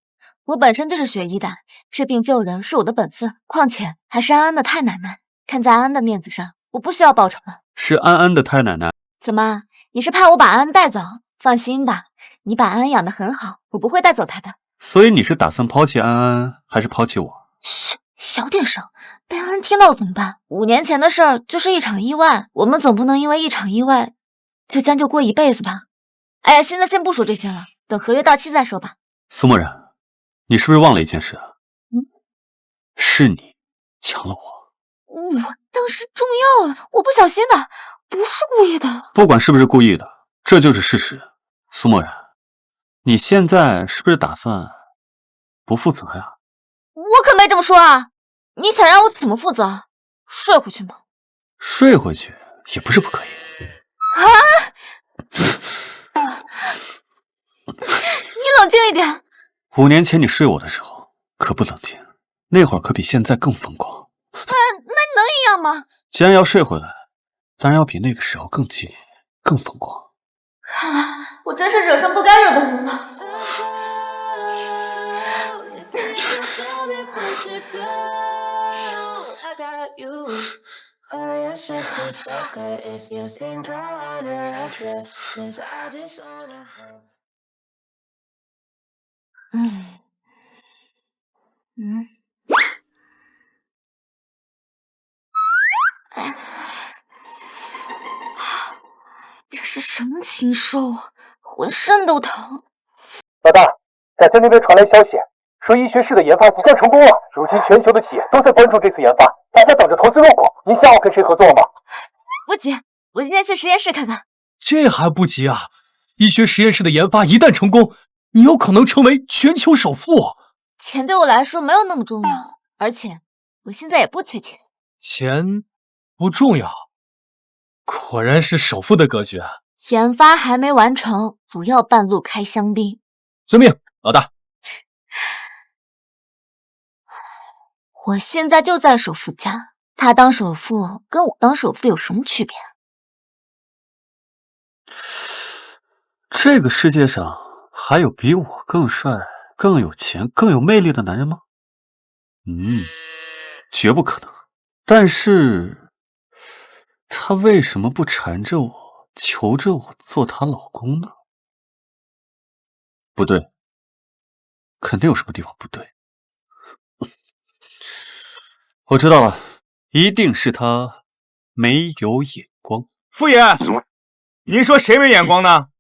我本身就是学医的，治病救人是我的本分，况且还是安安的太奶奶，看在安安的面子上，我不需要报酬了。是安安的太奶奶。怎么，你是怕我把安安带走？放心吧，你把安安养得很好，我不会带走她的。所以你是打算抛弃安安，还是抛弃我？嘘，小点声，被安安听到了怎么办？5年前的事儿就是一场意外，我们总不能因为一场意外就将就过一辈子吧？哎呀，现在先不说这些了，等合约到期再说吧。苏墨然，你是不是忘了一件事啊？是你抢了我。我当时中药了，我不小心的，不是故意的。不管是不是故意的，这就是事实。苏墨然，你现在是不是打算不负责呀？我可没这么说啊！你想让我怎么负责？睡回去吗？睡回去也不是不可以。你冷静一点。5年前你睡我的时候可不冷静，那会儿可比现在更疯狂。那你能一样吗？既然要睡回来，当然要比那个时候更激烈、更疯狂。看来我真是惹上不该惹的人了。这是什么禽兽啊！浑身都疼。老大，感谢那边传来消息，说医学室的研发即将成功了。如今全球的企业都在关注这次研发，大家等着投资入股。你想好跟谁合作吗？不急，我今天去实验室看看。这还不急啊！医学实验室的研发一旦成功，你有可能成为全球首富。钱对我来说没有那么重要，而且我现在也不缺钱。钱不重要，果然是首富的格局啊！研发还没完成，不要半路开香槟。遵命，老大。我现在就在首富家，他当首富跟我当首富有什么区别？这个世界上还有比我更帅、更有钱、更有魅力的男人吗？绝不可能。但是，他为什么不缠着我，求着我做他老公呢？不对，肯定有什么地方不对。我知道了，一定是他没有眼光。傅爷，您说谁没眼光呢？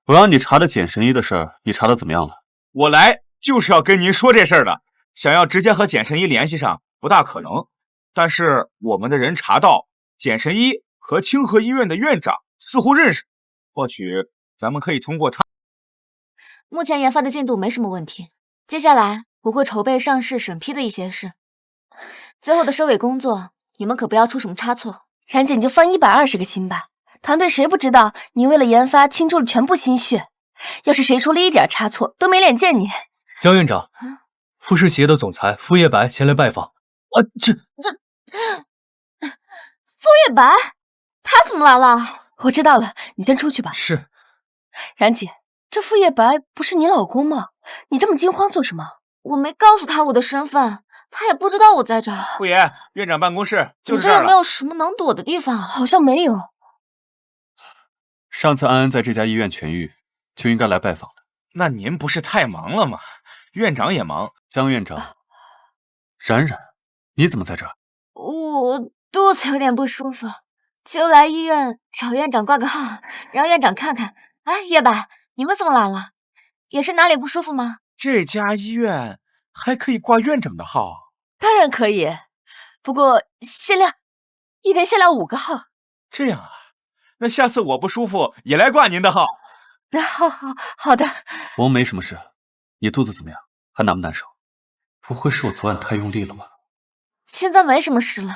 我让你查的简神医的事儿，你查的怎么样了？我来就是要跟您说这事儿的，想要直接和简神医联系上不大可能，但是我们的人查到简神医和清河医院的院长似乎认识，或许咱们可以通过他。目前研发的进度没什么问题，接下来我会筹备上市审批的一些事，最后的收尾工作你们可不要出什么差错。冉姐，你就放120个心吧，团队谁不知道你为了研发倾注了全部心血，要是谁出了一点差错，都没脸见你。江院长，富士企业的总裁傅叶白前来拜访。傅叶白，他怎么来了？我知道了，你先出去吧。是。冉姐，这傅叶白不是你老公吗？你这么惊慌做什么？我没告诉他我的身份，他也不知道我在这儿。傅爷，院长办公室就是这儿了。你这有没有什么能躲的地方？好像没有。上次安安在这家医院痊愈，就应该来拜访的。那您不是太忙了吗？院长也忙。江院长，冉冉，你怎么在这儿？我肚子有点不舒服，就来医院找院长挂个号，让院长看看。哎，叶白，你们怎么来了？也是哪里不舒服吗？这家医院还可以挂院长的号？当然可以，不过限量，1天限量5个号。这样啊，那下次我不舒服也来挂您的号。好的。我没什么事，你肚子怎么样？还难不难受？不会是我昨晚太用力了吧？现在没什么事了，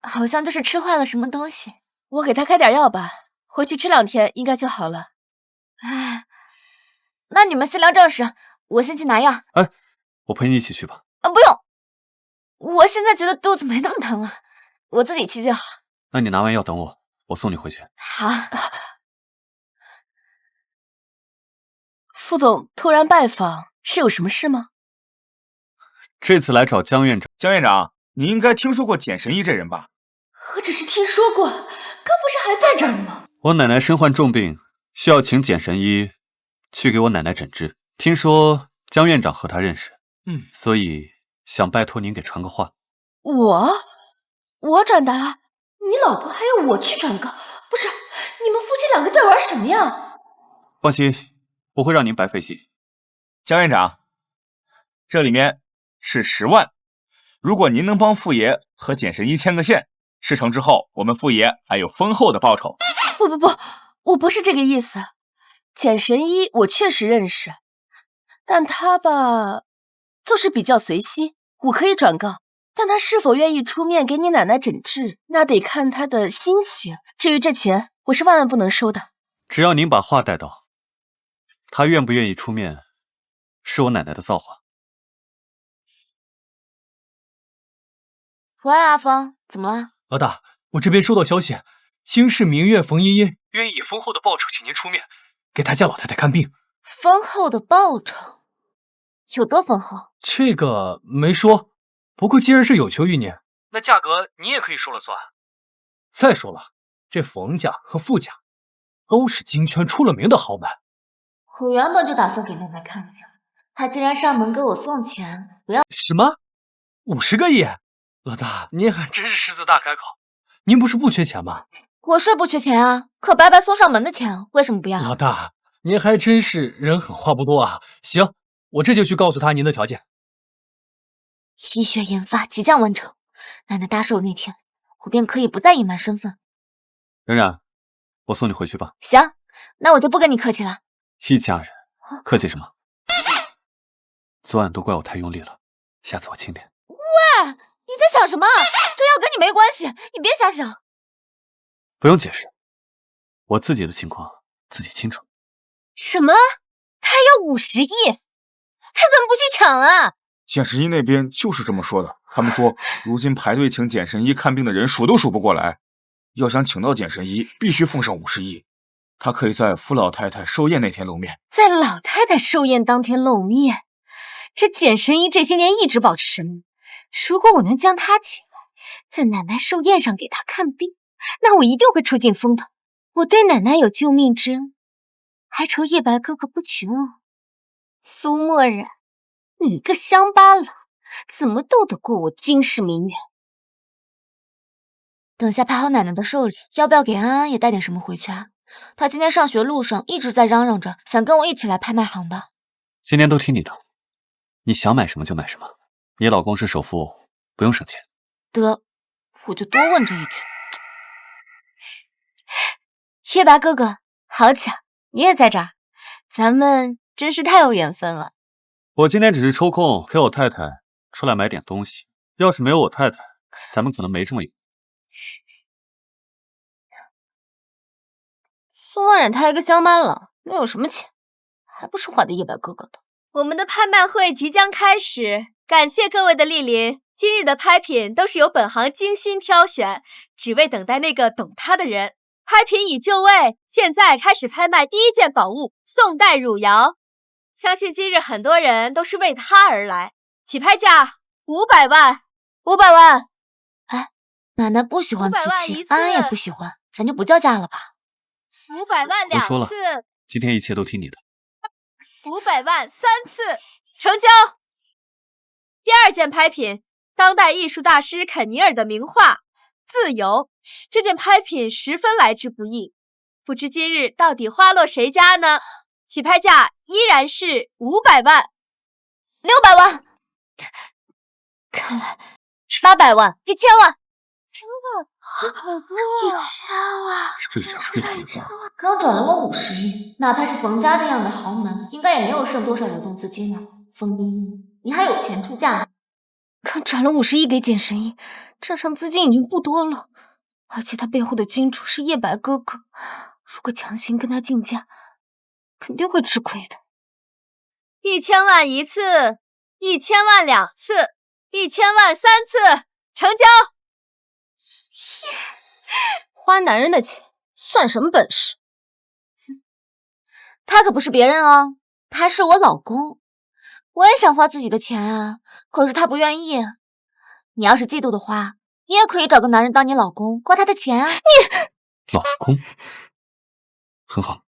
好像就是吃坏了什么东西。我给他开点药吧，回去吃2天应该就好了。哎，那你们先聊正事，我先去拿药。哎，我陪你一起去吧。不用，我现在觉得肚子没那么疼了，我自己去就好。那你拿完药等我，我送你回去。好。副总突然拜访，是有什么事吗？这次来找江院长。江院长，你应该听说过简神医这人吧？何止是听说过，刚不是还在这儿吗？我奶奶身患重病，需要请简神医去给我奶奶诊治。听说江院长和他认识，所以想拜托您给传个话。我转达？你老婆还要我去转告？不是，你们夫妻两个在玩什么呀？放心，不会让您白费心。江院长，这里面是10万，如果您能帮傅爷和简神医牵个线，事成之后，我们傅爷还有丰厚的报酬。不，我不是这个意思。简神医我确实认识，但他吧，做事比较随心，我可以转告。但他是否愿意出面给你奶奶诊治，那得看他的心情。至于这钱，我是万万不能收的。只要您把话带到，他愿不愿意出面，是我奶奶的造化。喂，阿峰，怎么了？老大，我这边收到消息，京市名苑冯茵茵愿意以丰厚的报酬请您出面，给他家老太太看病。丰厚的报酬？有多丰厚？这个没说。不过既然是有求于您，那价格你也可以说了算。再说了，这冯家和傅家都是京圈出了名的豪门。我原本就打算给奶奶看病，他竟然上门给我送钱，不要什么？50个亿？老大，您还真是狮子大开口。您不是不缺钱吗？我是不缺钱啊，可白白送上门的钱，为什么不要？老大，您还真是人狠话不多啊。行，我这就去告诉他您的条件。医学研发即将完成，奶奶大寿那天，我便可以不再隐瞒身份。冉冉，我送你回去吧。行，那我就不跟你客气了。一家人，客气什么？昨晚都怪我太用力了，下次我轻点。喂，你在想什么？这要跟你没关系，你别瞎想。不用解释，我自己的情况自己清楚。什么？他要50亿？他怎么不去抢啊？简神医那边就是这么说的，他们说如今排队请简神医看病的人数都数不过来，要想请到简神医，必须奉上50亿。他可以在傅老太太寿宴那天露面。在老太太寿宴当天露面？这简神医这些年一直保持神秘，如果我能将他请来，在奶奶寿宴上给他看病，那我一定会出尽风头。我对奶奶有救命之恩，还愁叶白哥哥不娶我？苏墨染，你一个乡巴佬，怎么斗得过我金氏名媛？等下排好奶奶的寿礼，要不要给安安也带点什么回去啊？她今天上学路上一直在嚷嚷着想跟我一起来拍卖行的。今天都听你的，你想买什么就买什么。你老公是首富，不用省钱。得，我就多问这一句。叶白哥哥，好巧，你也在这儿，咱们真是太有缘分了。我今天只是抽空陪我太太出来买点东西，要是没有我太太，咱们可能没这么有。苏墨染他一个乡巴佬，能有什么钱？还不是花的叶白哥哥的。我们的拍卖会即将开始，感谢各位的莅临。今日的拍品都是由本行精心挑选，只为等待那个懂它的人。拍品已就位，现在开始拍卖第一件宝物——宋代汝窑。相信今日很多人都是为它而来。起拍价500万，500万。哎，奶奶不喜欢瓷器，安安也不喜欢，咱就不叫价了吧。500万我说2次，今天一切都听你的。500万3次，成交。第二件拍品，当代艺术大师肯尼尔的名画《自由》。这件拍品十分来之不易，不知今日到底花落谁家呢？起拍价依然是500万，600万，看来800万，1000万，1000万，刚转了我50亿，哪怕是冯家这样的豪门，应该也没有剩多少流动资金了。冯茵茵，你还有钱出价吗？刚转了50亿给简神医，账上资金已经不多了，而且他背后的金主是叶白哥哥，如果强行跟他竞价，肯定会吃亏的。1000万1次，1000万2次，1000万3次，成交。花男人的钱算什么本事？他可不是别人哦，他是我老公。我也想花自己的钱啊，可是他不愿意。你要是嫉妒的话，你也可以找个男人当你老公，花他的钱啊。老公，很好。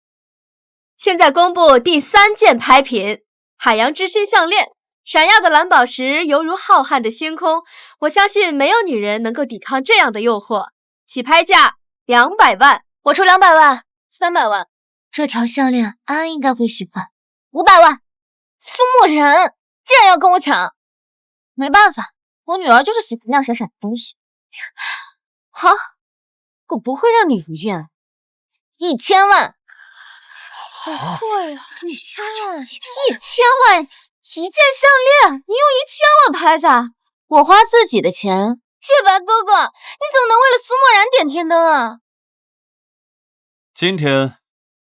现在公布第3件拍品：海洋之心项链，闪耀的蓝宝石犹如浩瀚的星空，我相信没有女人能够抵抗这样的诱惑。起拍价200万，我出200万，300万。这条项链安应该会喜欢。500万，苏沐然竟然要跟我抢，没办法，我女儿就是喜欢亮闪闪的东西。好，我不会让你如愿。1000万，好贵啊！1000万，1000万一件项链，你用1000万拍下，我花自己的钱。叶白哥哥，你怎么能为了苏沐然点天灯啊？今天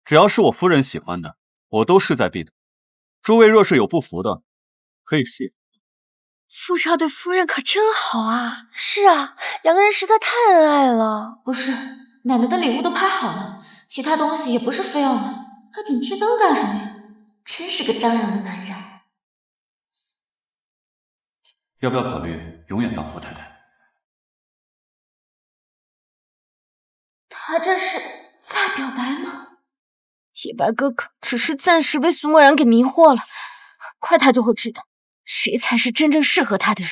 只要是我夫人喜欢的，我都势在必得。诸位若是有不服的，可以试。傅少对夫人可真好啊！是啊，两个人实在太恩爱了。不是，奶奶的礼物都拍好了，其他东西也不是非要买，还点天灯干什么呀？真是个张扬的男人。要不要考虑永远当富太太？他这是在表白吗？叶白哥哥只是暂时被苏沐然给迷惑了，很快他就会知道谁才是真正适合他的人。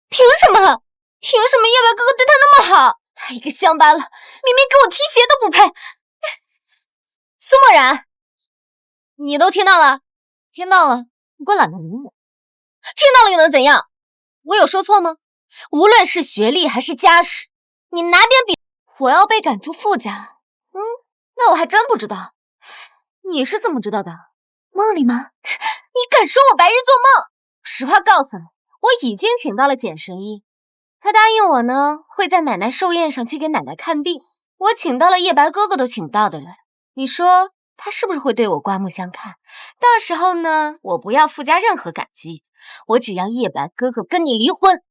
凭什么？凭什么叶白哥哥对他那么好？他一个乡巴佬，明明给我提鞋都不配。苏沐然，你都听到了？听到了，你给我懒得理我。听到了又能怎样？我有说错吗？无论是学历还是家世，你拿点比。我要被赶出傅家，那我还真不知道。你是怎么知道的？梦里吗？你敢说我白日做梦？实话告诉你，我已经请到了简神医，他答应我呢，会在奶奶寿宴上去给奶奶看病。我请到了叶白哥哥都请不到的人，你说他是不是会对我刮目相看？到时候呢，我不要傅家任何感激，我只要叶白哥哥跟你离婚，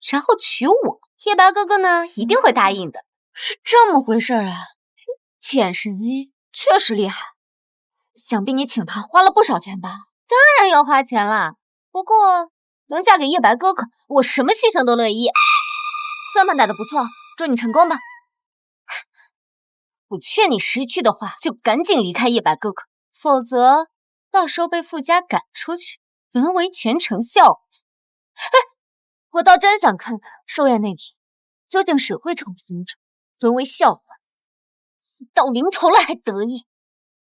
然后娶我。叶白哥哥呢，一定会答应的。是这么回事啊！简神医确实厉害，想必你请他花了不少钱吧？当然要花钱啦，不过能嫁给叶白哥哥，我什么牺牲都乐意。算盘打得不错，祝你成功吧。我劝你识趣的话，就赶紧离开叶白哥哥，否则到时候被傅家赶出去，沦为全城笑话。我倒真想看看寿宴那天，究竟谁会成为行者，沦为笑话。死到临头了还得意，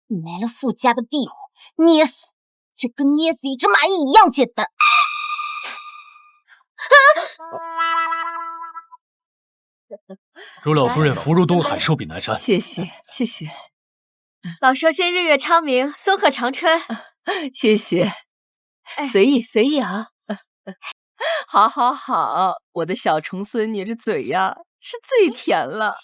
没了傅家的庇护，捏死就跟捏死一只蚂蚁一样简单。祝老夫人福如东海，寿比南山。谢谢，谢谢。老寿星日月昌明，松鹤长春。谢谢，随意随意啊。好，好，好，我的小重孙女这嘴呀，是最甜了。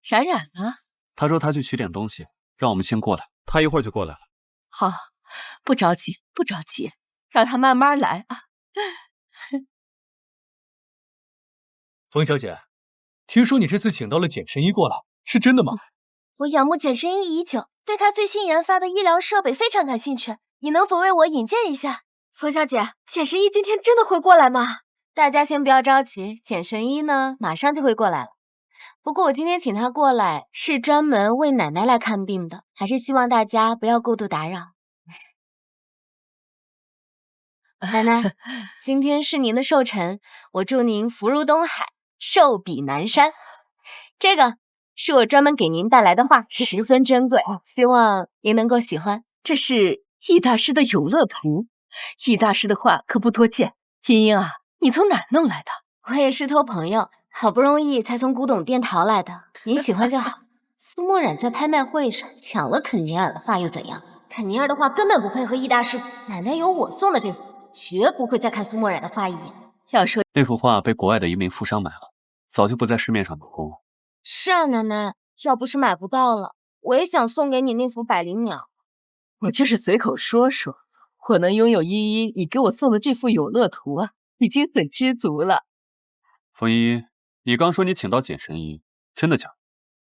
冉冉呢？他说他去取点东西，让我们先过来，他一会儿就过来了。好，不着急，不着急，让他慢慢来啊。冯小姐，听说你这次请到了简神医过来，是真的吗？我仰慕简神医已久，对他最新研发的医疗设备非常感兴趣，你能否为我引荐一下？冯小姐，简神医今天真的会过来吗？大家先不要着急，简神医呢马上就会过来了。不过我今天请他过来是专门为奶奶来看病的，还是希望大家不要过度打扰。奶奶，今天是您的寿辰，我祝您福如东海，寿比南山。这个是我专门给您带来的画，十分珍贵，希望您能够喜欢。这是易大师的永乐图，易大师的画可不多见。茵茵啊，你从哪儿弄来的？我也是托朋友，好不容易才从古董店淘来的，您喜欢就好。苏墨染在拍卖会上抢了肯尼尔的画又怎样？肯尼尔的画根本不配合易大师，奶奶有我送的这幅，绝不会再看苏墨染的画一眼。要说那幅画被国外的一名富商买了，早就不在市面上流通。是啊，奶奶，要不是买不到了，我也想送给你那幅百灵鸟。我就是随口说说，我能拥有茵茵你给我送的这幅永乐图啊，已经很知足了。冯依依，你刚说你请到简神医，真的假的？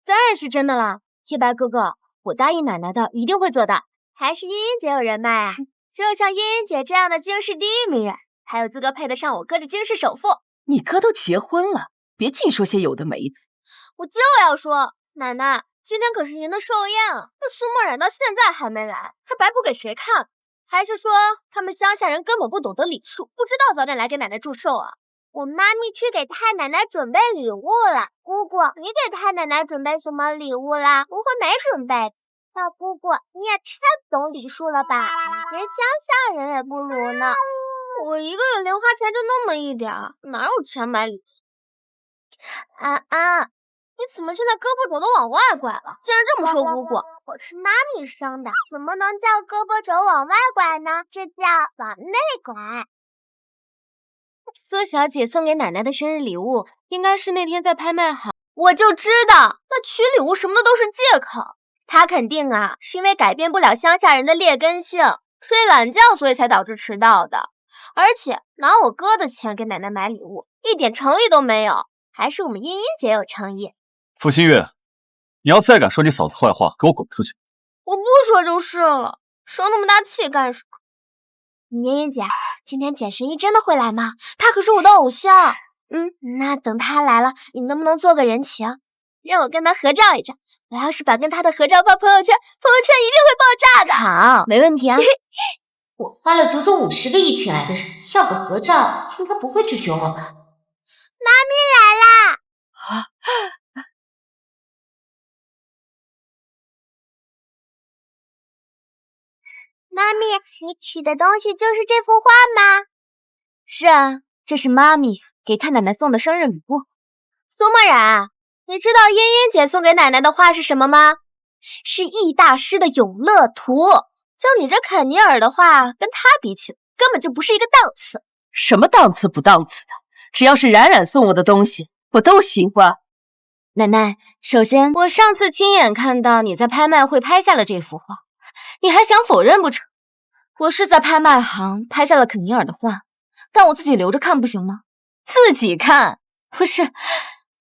当然是真的了，叶白哥哥，我答应奶奶的，一定会做的。还是茵茵姐有人脉啊！只有像茵茵姐这样的京市第一名人，才有资格配得上我哥的京市首富。你哥都结婚了，别净说些有的没的。我就要说，奶奶，今天可是您的寿宴啊！那苏墨染到现在还没来，还摆谱给谁看？还是说他们乡下人根本不懂得礼数，不知道早点来给奶奶祝寿啊？我妈咪去给太奶奶准备礼物了。姑姑，你给太奶奶准备什么礼物啦？不会没准备。大姑姑，你也太不懂礼数了吧，连乡下人也不如呢。我一个月零花钱就那么一点儿，哪有钱买礼物？安安，你怎么现在胳膊肘都往外拐了？竟然这么说姑姑！我是妈咪生的，怎么能叫胳膊肘往外拐呢？这叫往内拐。苏小姐送给奶奶的生日礼物，应该是那天在拍卖行。我就知道，那取礼物什么的都是借口。她肯定啊，是因为改变不了乡下人的劣根性，睡懒觉，所以才导致迟到的。而且拿我哥的钱给奶奶买礼物，一点诚意都没有。还是我们茵茵姐有诚意。傅新月，你要再敢说你嫂子坏话，给我滚出去！我不说就是了，生那么大气干什么？茵茵姐，今天简神医真的会来吗？他可是我的偶像。那等他来了，你能不能做个人情，让我跟他合照一张？我要是把跟他的合照发朋友圈，朋友圈一定会爆炸的。好，没问题啊。我花了足足50个亿请来的人，要个合照，应该不会拒绝我吧？妈咪来啦！啊！妈咪，你取的东西就是这幅画吗？是啊，这是妈咪给太奶奶送的生日礼物。苏墨染，你知道茵茵姐送给奶奶的画是什么吗？是易大师的《永乐图》。就你这肯尼尔的画，跟他比起来，根本就不是一个档次。什么档次不档次的？只要是冉冉送我的东西，我都喜欢。奶奶，首先，我上次亲眼看到你在拍卖会拍下了这幅画，你还想否认不成？我是在拍卖行拍下了肯尼尔的画，但我自己留着看不行吗？自己看？不是，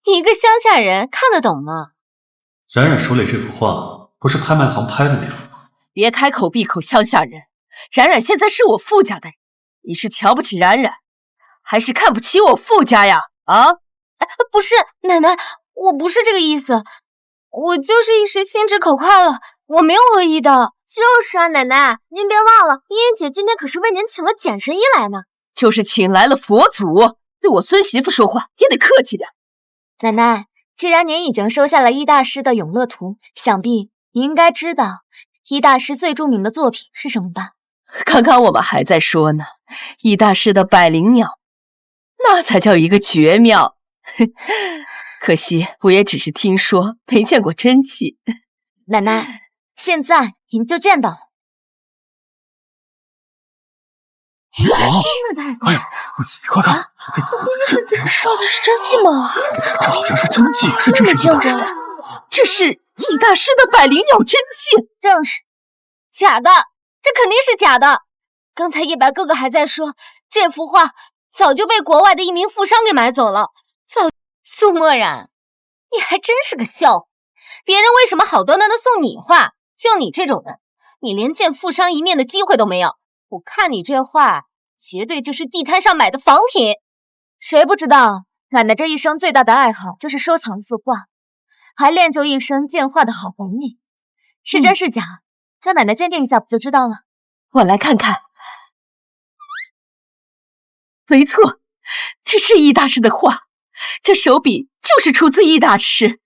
你一个乡下人看得懂吗？冉冉手里这幅画不是拍卖行拍的那幅吗？别开口闭口乡下人，冉冉现在是我傅家的人，你是瞧不起冉冉，还是看不起我傅家呀？啊？不是，奶奶，我不是这个意思，我就是一时心直口快了，我没有恶意的。就是啊，奶奶，您别忘了，茵茵姐今天可是为您请了简神医来呢。就是请来了佛祖，对我孙媳妇说话也得客气点。奶奶，既然您已经收下了易大师的《永乐图》，想必您应该知道易大师最著名的作品是什么吧？刚刚我们还在说呢，易大师的百灵鸟，那才叫一个绝妙。可惜我也只是听说，没见过真迹。奶奶，现在您就见到了。哎呀，你快看，这是真迹吗？这好像是真迹，这是易大师的，这是易大师的百灵鸟真迹。正是，假的，这肯定是假的。刚才叶白哥哥还在说，这幅画早就被国外的一名富商给买走了。苏墨染，你还真是个笑话。别人为什么好端端的送你画？就你这种人，你连见富商一面的机会都没有。我看你这画，绝对就是地摊上买的仿品。谁不知道，奶奶这一生最大的爱好就是收藏字画，还练就一身鉴画的好本领。是真是假，让奶奶鉴定一下不就知道了？我来看看。没错，这是易大师的画，这手笔就是出自易大师，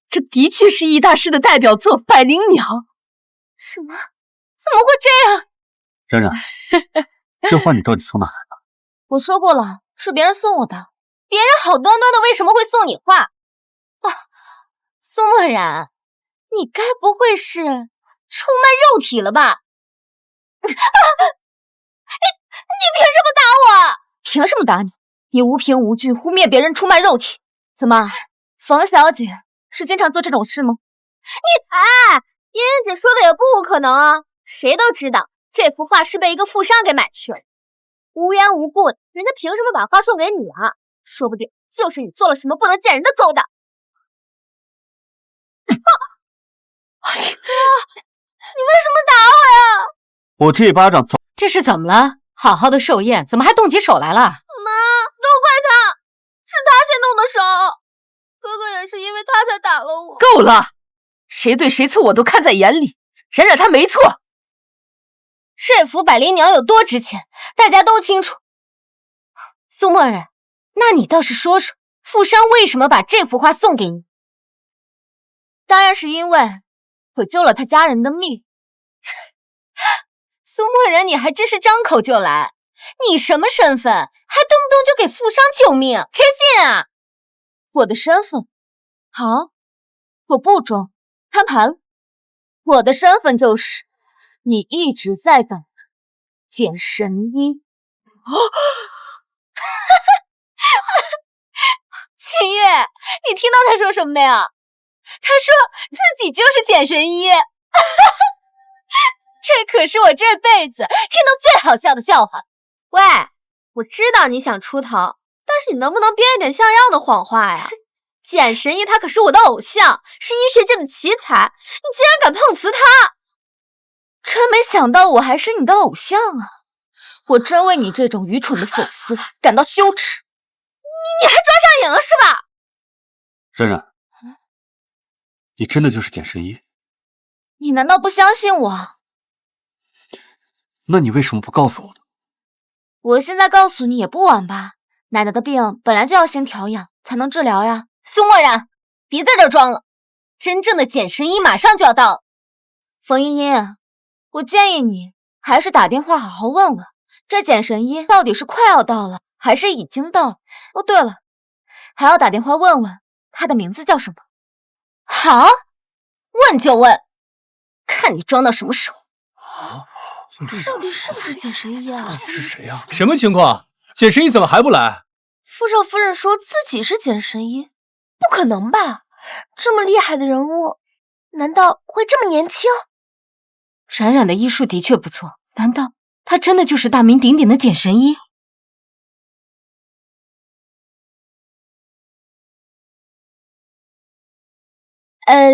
这的确是易大师的代表作《百灵鸟》。什么？怎么会这样？冉冉，这画你到底从哪来的？我说过了，是别人送我的。别人好端端的为什么会送你画？啊，苏墨染，你该不会是出卖肉体了吧？你凭什么打我？凭什么打你？你无凭无据污蔑别人出卖肉体，怎么？冯小姐是经常做这种事吗？茵茵姐说的也不无可能啊，谁都知道这幅画是被一个富商给买去了，无缘无故的，人家凭什么把画送给你啊？说不定就是你做了什么不能见人的勾当。哎呀，你为什么打我呀？我这一巴掌早……这是怎么了？好好的寿宴，怎么还动起手来了？妈，都怪他，是他先动的手。哥哥也是因为他才打了我。够了，谁对谁错我都看在眼里。冉冉她没错。这幅百灵鸟有多值钱，大家都清楚。苏墨人，那你倒是说说，富商为什么把这幅画送给你？当然是因为我救了他家人的命。苏墨人，你还真是张口就来。你什么身份？还动不动就给富商救命，痴信啊！我的身份，好，我不装，摊牌了。我的身份就是你一直在等的简神医。秦月，你听到他说什么没有？他说自己就是简神医。这可是我这辈子听到最好笑的笑话。喂，我知道你想出头，但是你能不能编一点像样的谎话呀？简神医他可是我的偶像，是医学界的奇才，你竟然敢碰瓷他！真没想到我还是你的偶像啊！我真为你这种愚蠢的粉丝感到羞耻。你还抓上瘾了是吧？冉冉，你真的就是简神医？你难道不相信我？那你为什么不告诉我呢？我现在告诉你也不晚吧？奶奶的病本来就要先调养，才能治疗呀。苏墨然，别在这儿装了，真正的简神医马上就要到了。冯茵茵，我建议你还是打电话好好问问，这简神医到底是快要到了，还是已经到了？哦，对了，还要打电话问问他的名字叫什么。好，问就问，看你装到什么时候。到底是不是简神医啊？是谁呀？什么情况？简神医怎么还不来？傅少夫人说自己是简神医，不可能吧？这么厉害的人物，难道会这么年轻？冉冉的医术的确不错，难道他真的就是大名鼎鼎的简神医？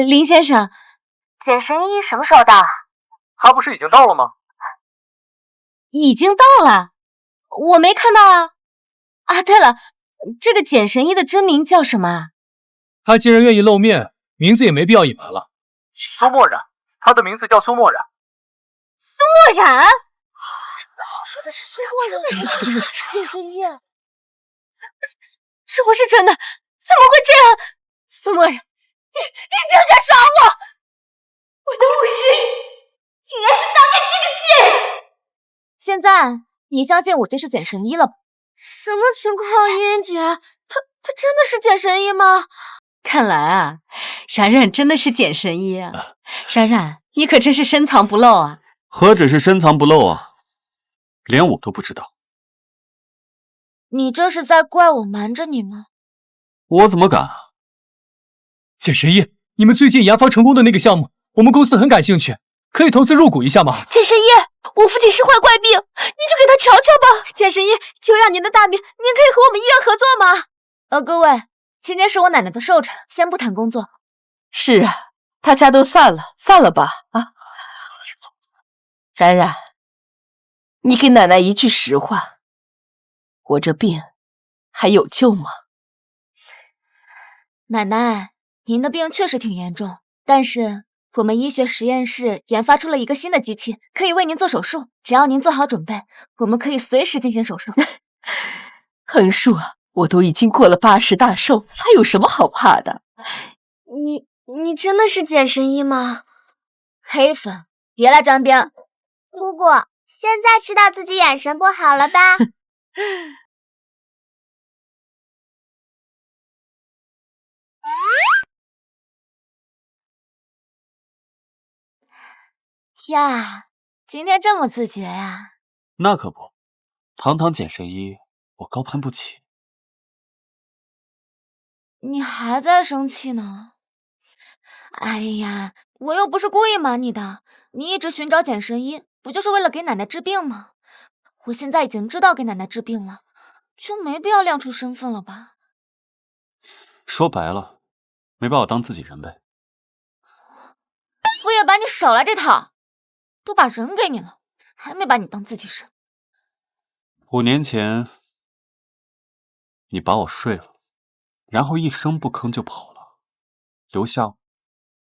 林先生，简神医什么时候到啊？他不是已经到了吗？已经到了，我没看到啊。啊，对了，这个简神医的真名叫什么啊？他既然愿意露面，名字也没必要隐瞒了。苏墨染，他的名字叫苏墨染。苏墨染？说的是苏墨染，真的是简神医。这不是真的，怎么会这样？苏墨染，你竟然耍我！我的武师竟然是大概这个贱人！现在你相信我这是简神医了吧？什么情况，茵茵姐？他真的是简神医吗？看来啊，冉冉真的是简神医啊！冉冉，你可真是深藏不露啊！何止是深藏不露啊，连我都不知道。你这是在怪我瞒着你吗？我怎么敢啊？简神医，你们最近研发成功的那个项目，我们公司很感兴趣，可以投资入股一下吗？简神医，我父亲是患怪病，您就给他瞧瞧吧。简神医，久仰您的大名，您可以和我们医院合作吗？各位，今天是我奶奶的寿辰，先不谈工作。是啊，大家都散了吧啊！冉冉，你给奶奶一句实话，我这病还有救吗？奶奶，您的病确实挺严重，但是我们医学实验室研发出了一个新的机器，可以为您做手术。只要您做好准备，我们可以随时进行手术。横竖啊，我都已经过了80大寿，还有什么好怕的？你真的是简神医吗？黑粉，别来沾边。姑姑，现在知道自己眼神不好了吧？呀，今天这么自觉呀？那可不，堂堂简神医，我高攀不起。你还在生气呢？哎呀，我又不是故意瞒你的，你一直寻找简神医，不就是为了给奶奶治病吗？我现在已经知道给奶奶治病了，就没必要亮出身份了吧？说白了，没把我当自己人呗。傅夜白，你少来这套！都把人给你了，还没把你当自己人。5年前，你把我睡了，然后一声不吭就跑了，留下我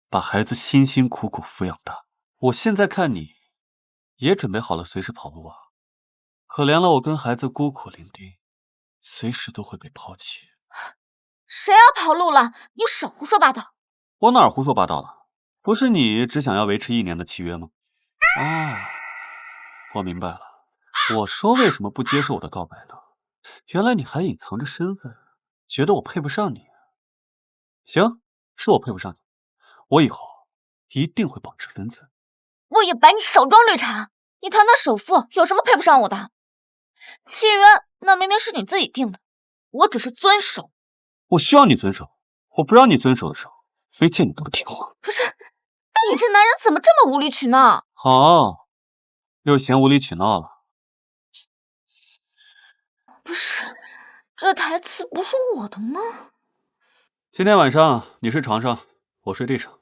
把孩子辛辛苦苦抚养大。我现在看你，也准备好了随时跑路啊！可怜了我跟孩子孤苦伶仃，随时都会被抛弃。谁要跑路了？你少胡说八道！我哪儿胡说八道了？不是你只想要维持1年的契约吗？啊，我明白了。我说为什么不接受我的告白呢？原来你还隐藏着身份，觉得我配不上你。行，是我配不上你，我以后一定会保持分寸。傅夜白，你少装绿茶！你堂堂首富，有什么配不上我的？契约那明明是你自己定的，我只是遵守。我需要你遵守，我不让你遵守的时候，没见你那么听话。不是，你这男人怎么这么无理取闹？好，又嫌无理取闹了。不是，这台词不是我的吗？今天晚上你睡床上，我睡地上。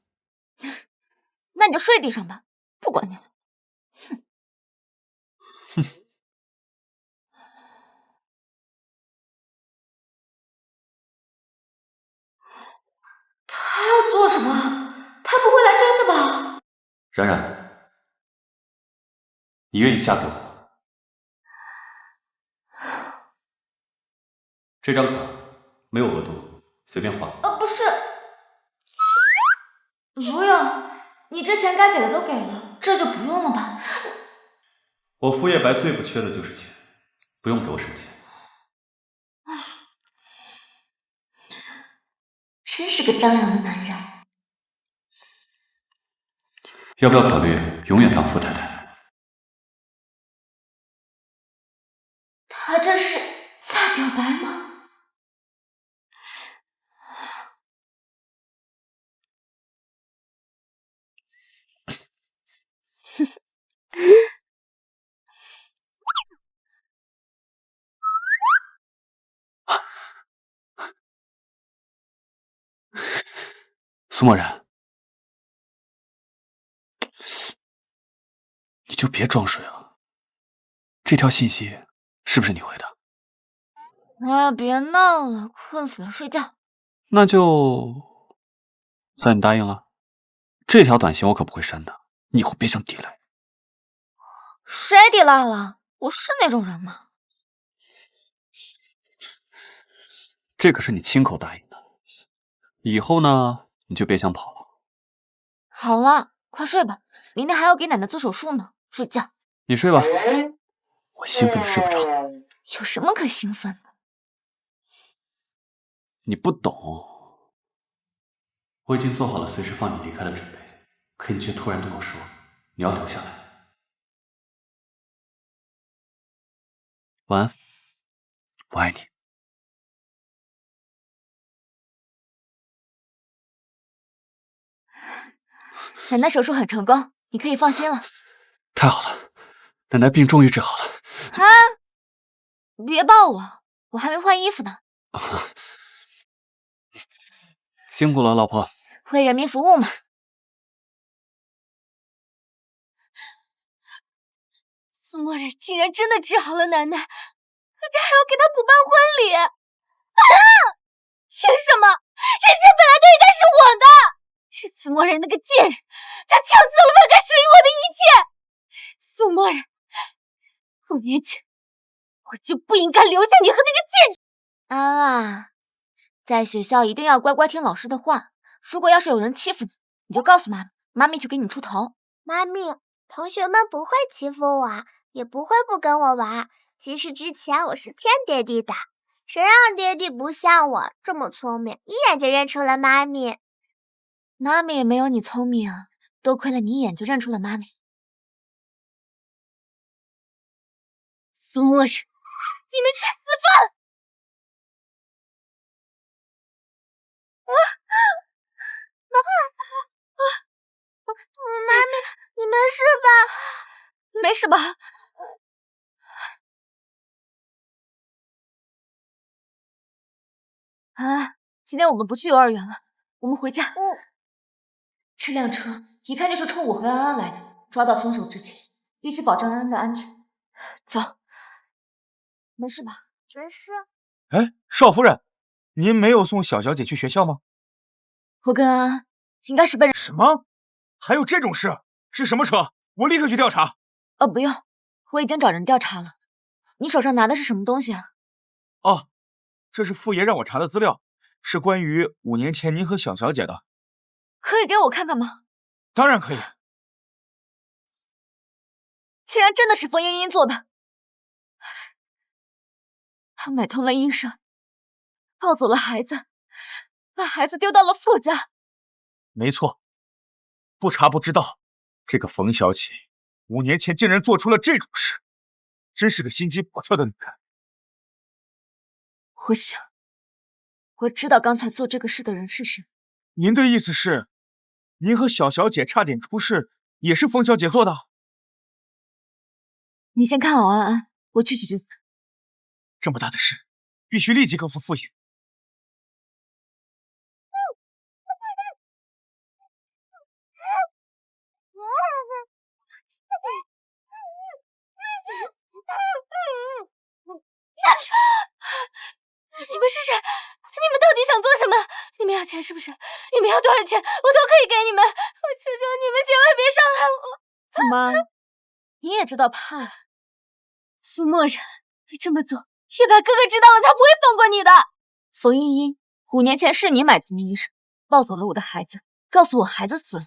那你就睡地上吧，不管你了。哼。他要做什么？他不会来真的吧？冉冉，你愿意嫁给我吗？这张卡没有额度，随便花。不是，不用，你之前该给的都给了，这就不用了吧？我傅夜白最不缺的就是钱，不用给我省钱。真是个张扬的男人。要不要考虑永远当傅太太？他这是在表白吗？苏墨然，你就别装睡了。这条信息是不是你回的？哎呀，别闹了，困死了，睡觉。那就算你答应了。这条短信我可不会删的，你以后别想抵赖。谁抵赖了？我是那种人吗？这可是你亲口答应的，以后呢，你就别想跑了。好了，快睡吧，明天还要给奶奶做手术呢。睡觉。你睡吧，我兴奋的睡不着。有什么可兴奋的？你不懂，我已经做好了随时放你离开的准备，可你却突然对我说你要留下来。晚安，我爱你。奶奶手术很成功，你可以放心了。太好了，奶奶病终于治好了。啊！别抱我，我还没换衣服呢。辛苦了，老婆。为人民服务嘛。苏墨染竟然真的治好了奶奶，而且还要给她补办婚礼。啊！凭什么？这钱本来就应该是我的。是苏墨染那个贱人，他抢走了本该属于我的一切。苏墨染，5年前我就不应该留下你和那个贱人。安啊，在学校一定要乖乖听老师的话。如果要是有人欺负你，你就告诉妈咪，妈咪去给你出头。妈咪，同学们不会欺负我，也不会不跟我玩。其实之前我是骗爹地的，谁让爹地不像我这么聪明，一眼就认出了妈咪。妈咪也没有你聪明啊，多亏了你一眼就认出了妈咪。苏墨染，你们去死吧！妈咪，你没事吧？没事吧？啊，今天我们不去幼儿园了，我们回家。这辆车一看就是冲我和安安来的，抓到凶手之前，必须保证安安的安全。走，没事吧？没事。哎，少夫人，您没有送小小姐去学校吗？我跟安安应该是被人……什么？还有这种事？是什么车？我立刻去调查。哦，不用，我已经找人调查了。你手上拿的是什么东西啊？哦，这是傅爷让我查的资料，是关于5年前您和小小姐的。可以给我看看吗？当然可以。竟然真的是冯茵茵做的！他买通了医生，抱走了孩子，把孩子丢到了傅家。没错，不查不知道，这个冯小姐5年前竟然做出了这种事，真是个心机叵测的女人。我想，我知道刚才做这个事的人是谁。您的意思是，您和小小姐差点出事，也是冯小姐做的？你先看好安安，我去取救。这么大的事，必须立即告诉傅爷。你们是谁？你们到底想做什么？你们要钱是不是？你们要多少钱，我都可以给你们。我求求你们，千万别伤害我！怎么，你也知道怕？苏墨染，你这么做，叶白哥哥知道了，他不会放过你的。冯茵茵，5年前是你买通医生，抱走了我的孩子，告诉我孩子死了，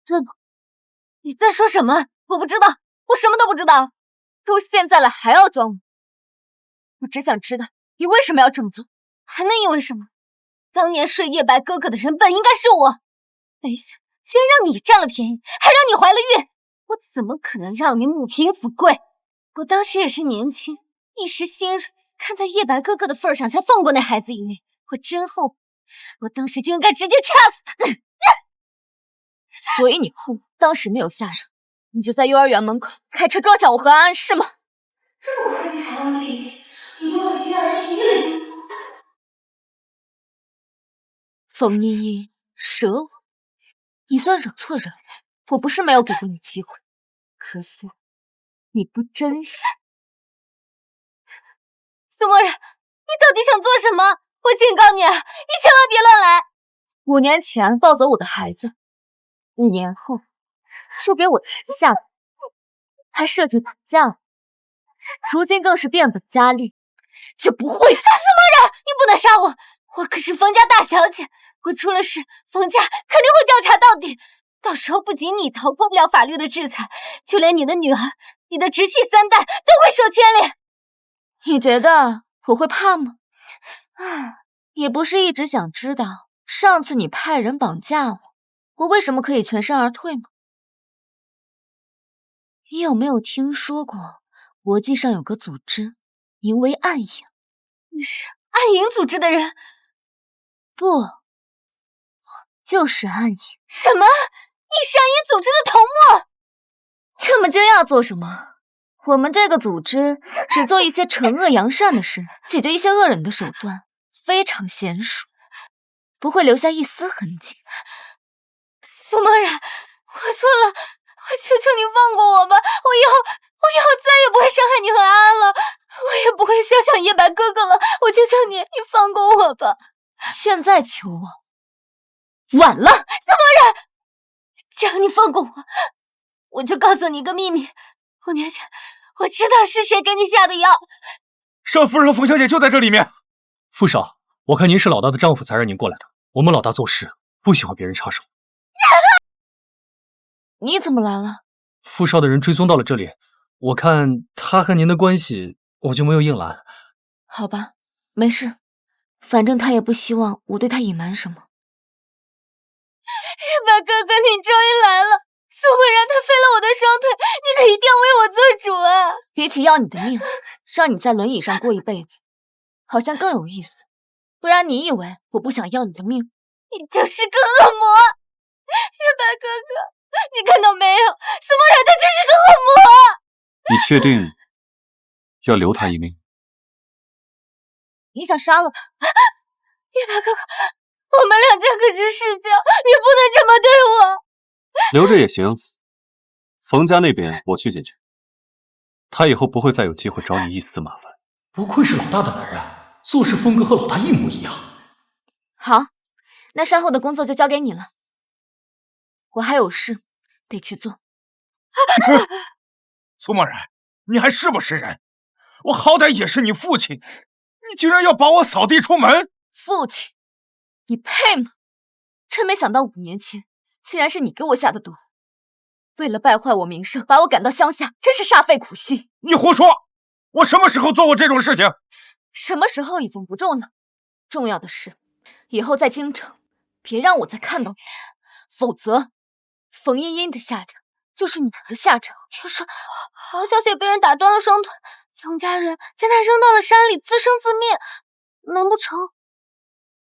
对不？你在说什么？我不知道，我什么都不知道。都现在了，还要装我？我只想知道你为什么要这么做，还能因为什么？当年睡叶白哥哥的人本应该是我，没想居然让你占了便宜，还让你怀了孕，我怎么可能让你母凭子贵？我当时也是年轻，一时心软，看在叶白哥哥的份上才放过那孩子一命。我真后悔，我当时就应该直接掐死他。所以你后悔当时没有下手，你就在幼儿园门口开车撞向我和安安是吗？这么快你还忘这一切，你为了居然是越狱。冯茵茵，惹我，你算惹错人了。我不是没有给过你机会，可惜你不珍惜。苏墨染，你到底想做什么？我警告你，你千万别乱来。5年前抱走我的孩子，5年后又给我的孩子下毒，还设计绑架我，如今更是变本加厉，这不会死！苏墨染，你不能杀我，我可是冯家大小姐，我出了事，冯家肯定会调查到底。到时候不仅你逃脱不了法律的制裁，就连你的女儿、你的直系3代都会受牵连。你觉得我会怕吗？也不是一直想知道上次你派人绑架我为什么可以全身而退吗？你有没有听说过国际上有个组织名为暗影？你是暗影组织的人？不，我就是暗影。什么？你是暗影组织的头目？这么惊讶做什么？我们这个组织只做一些惩恶扬善的事，解决一些恶人的手段，非常娴熟，不会留下一丝痕迹。苏墨染，我错了，我求求你放过我吧！我以后再也不会伤害你和安安了，我也不会肖想叶白哥哥了。我求求你，你放过我吧！现在求我，晚了，苏墨染，只要你放过我，我就告诉你一个秘密：5年前，我知道是谁给你下的药。少夫人和冯小姐就在这里面。傅少，我看您是老大的丈夫，才让您过来的。我们老大做事不喜欢别人插手。你怎么来了？傅少的人追踪到了这里，我看他和您的关系，我就没有硬拦。好吧，没事，反正他也不希望我对他隐瞒什么。叶白哥哥，你终于来了！苏墨染他废了我的双腿，你可一定要为我做主啊！比起要你的命，让你在轮椅上过一辈子，好像更有意思。不然你以为我不想要你的命？你就是个恶魔！叶白哥哥，你看到没有？苏墨染他就是个恶魔！你确定要留他一命？你想杀了月白哥哥，我们两家可是世交，你不能这么对我。留着也行，冯家那边我去解决，他以后不会再有机会找你一丝麻烦。不愧是老大的男人，做事风格和老大一模一样。好，那善后的工作就交给你了，我还有事得去做。苏墨然，你还是不是人？我好歹也是你父亲，你竟然要把我扫地出门！父亲，你配吗？真没想到5年前，竟然是你给我下的毒，为了败坏我名声，把我赶到乡下，真是煞费苦心。你胡说！我什么时候做过这种事情？什么时候已经不重要，重要的是，以后在京城，别让我再看到你，否则，冯茵茵的下场就是你的下场。听说王小姐被人打断了双腿，冯家人将她扔到了山里，自生自灭。难不成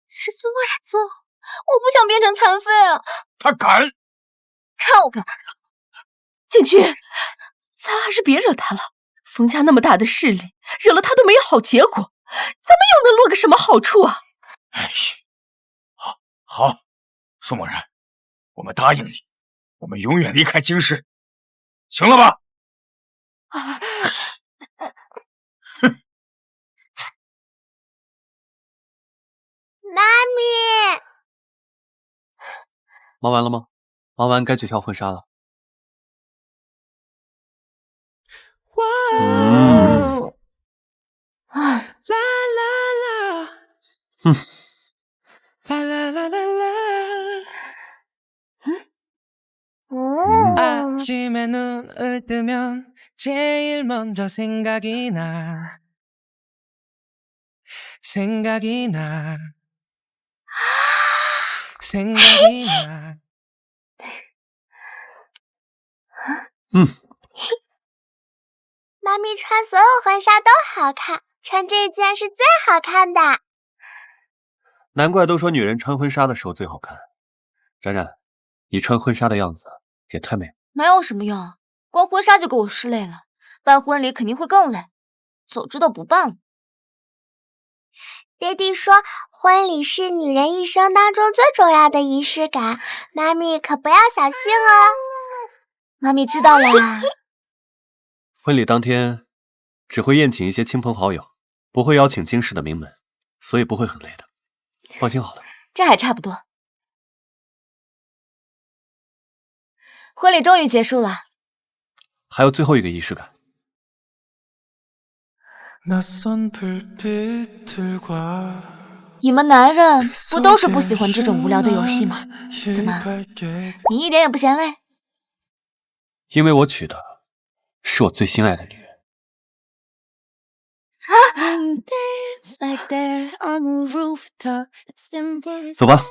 是苏墨染做？我不想变成残废啊！他敢！看我敢！景君，咱还是别惹他了。冯家那么大的势力，惹了他都没有好结果，咱们又能落个什么好处啊？哎，好，苏墨然，我们答应你，我们永远离开京师，行了吧？妈咪，忙完了吗？忙完该去挑婚纱了。아침에 눈을 뜨면 제일 먼저 생각이 나. 생각이 나. 妈咪穿所有婚纱都好看，穿这件是最好看的。难怪都说女人穿婚纱的时候最好看。冉冉，你穿婚纱的样子也太美了。没有什么用，光婚纱就给我室累了，办婚礼肯定会更累，早知道不办了。爹地说，婚礼是女人一生当中最重要的仪式感，妈咪可不要小心哦。妈咪知道啦。婚礼当天只会宴请一些亲朋好友，不会邀请京师的名门，所以不会很累的，放心好了。这还差不多。婚礼终于结束了，还有最后一个仪式感。你们男人不都是不喜欢这种无聊的游戏吗？怎么，你一点也不嫌累？因为我娶的是我最心爱的女人。走吧。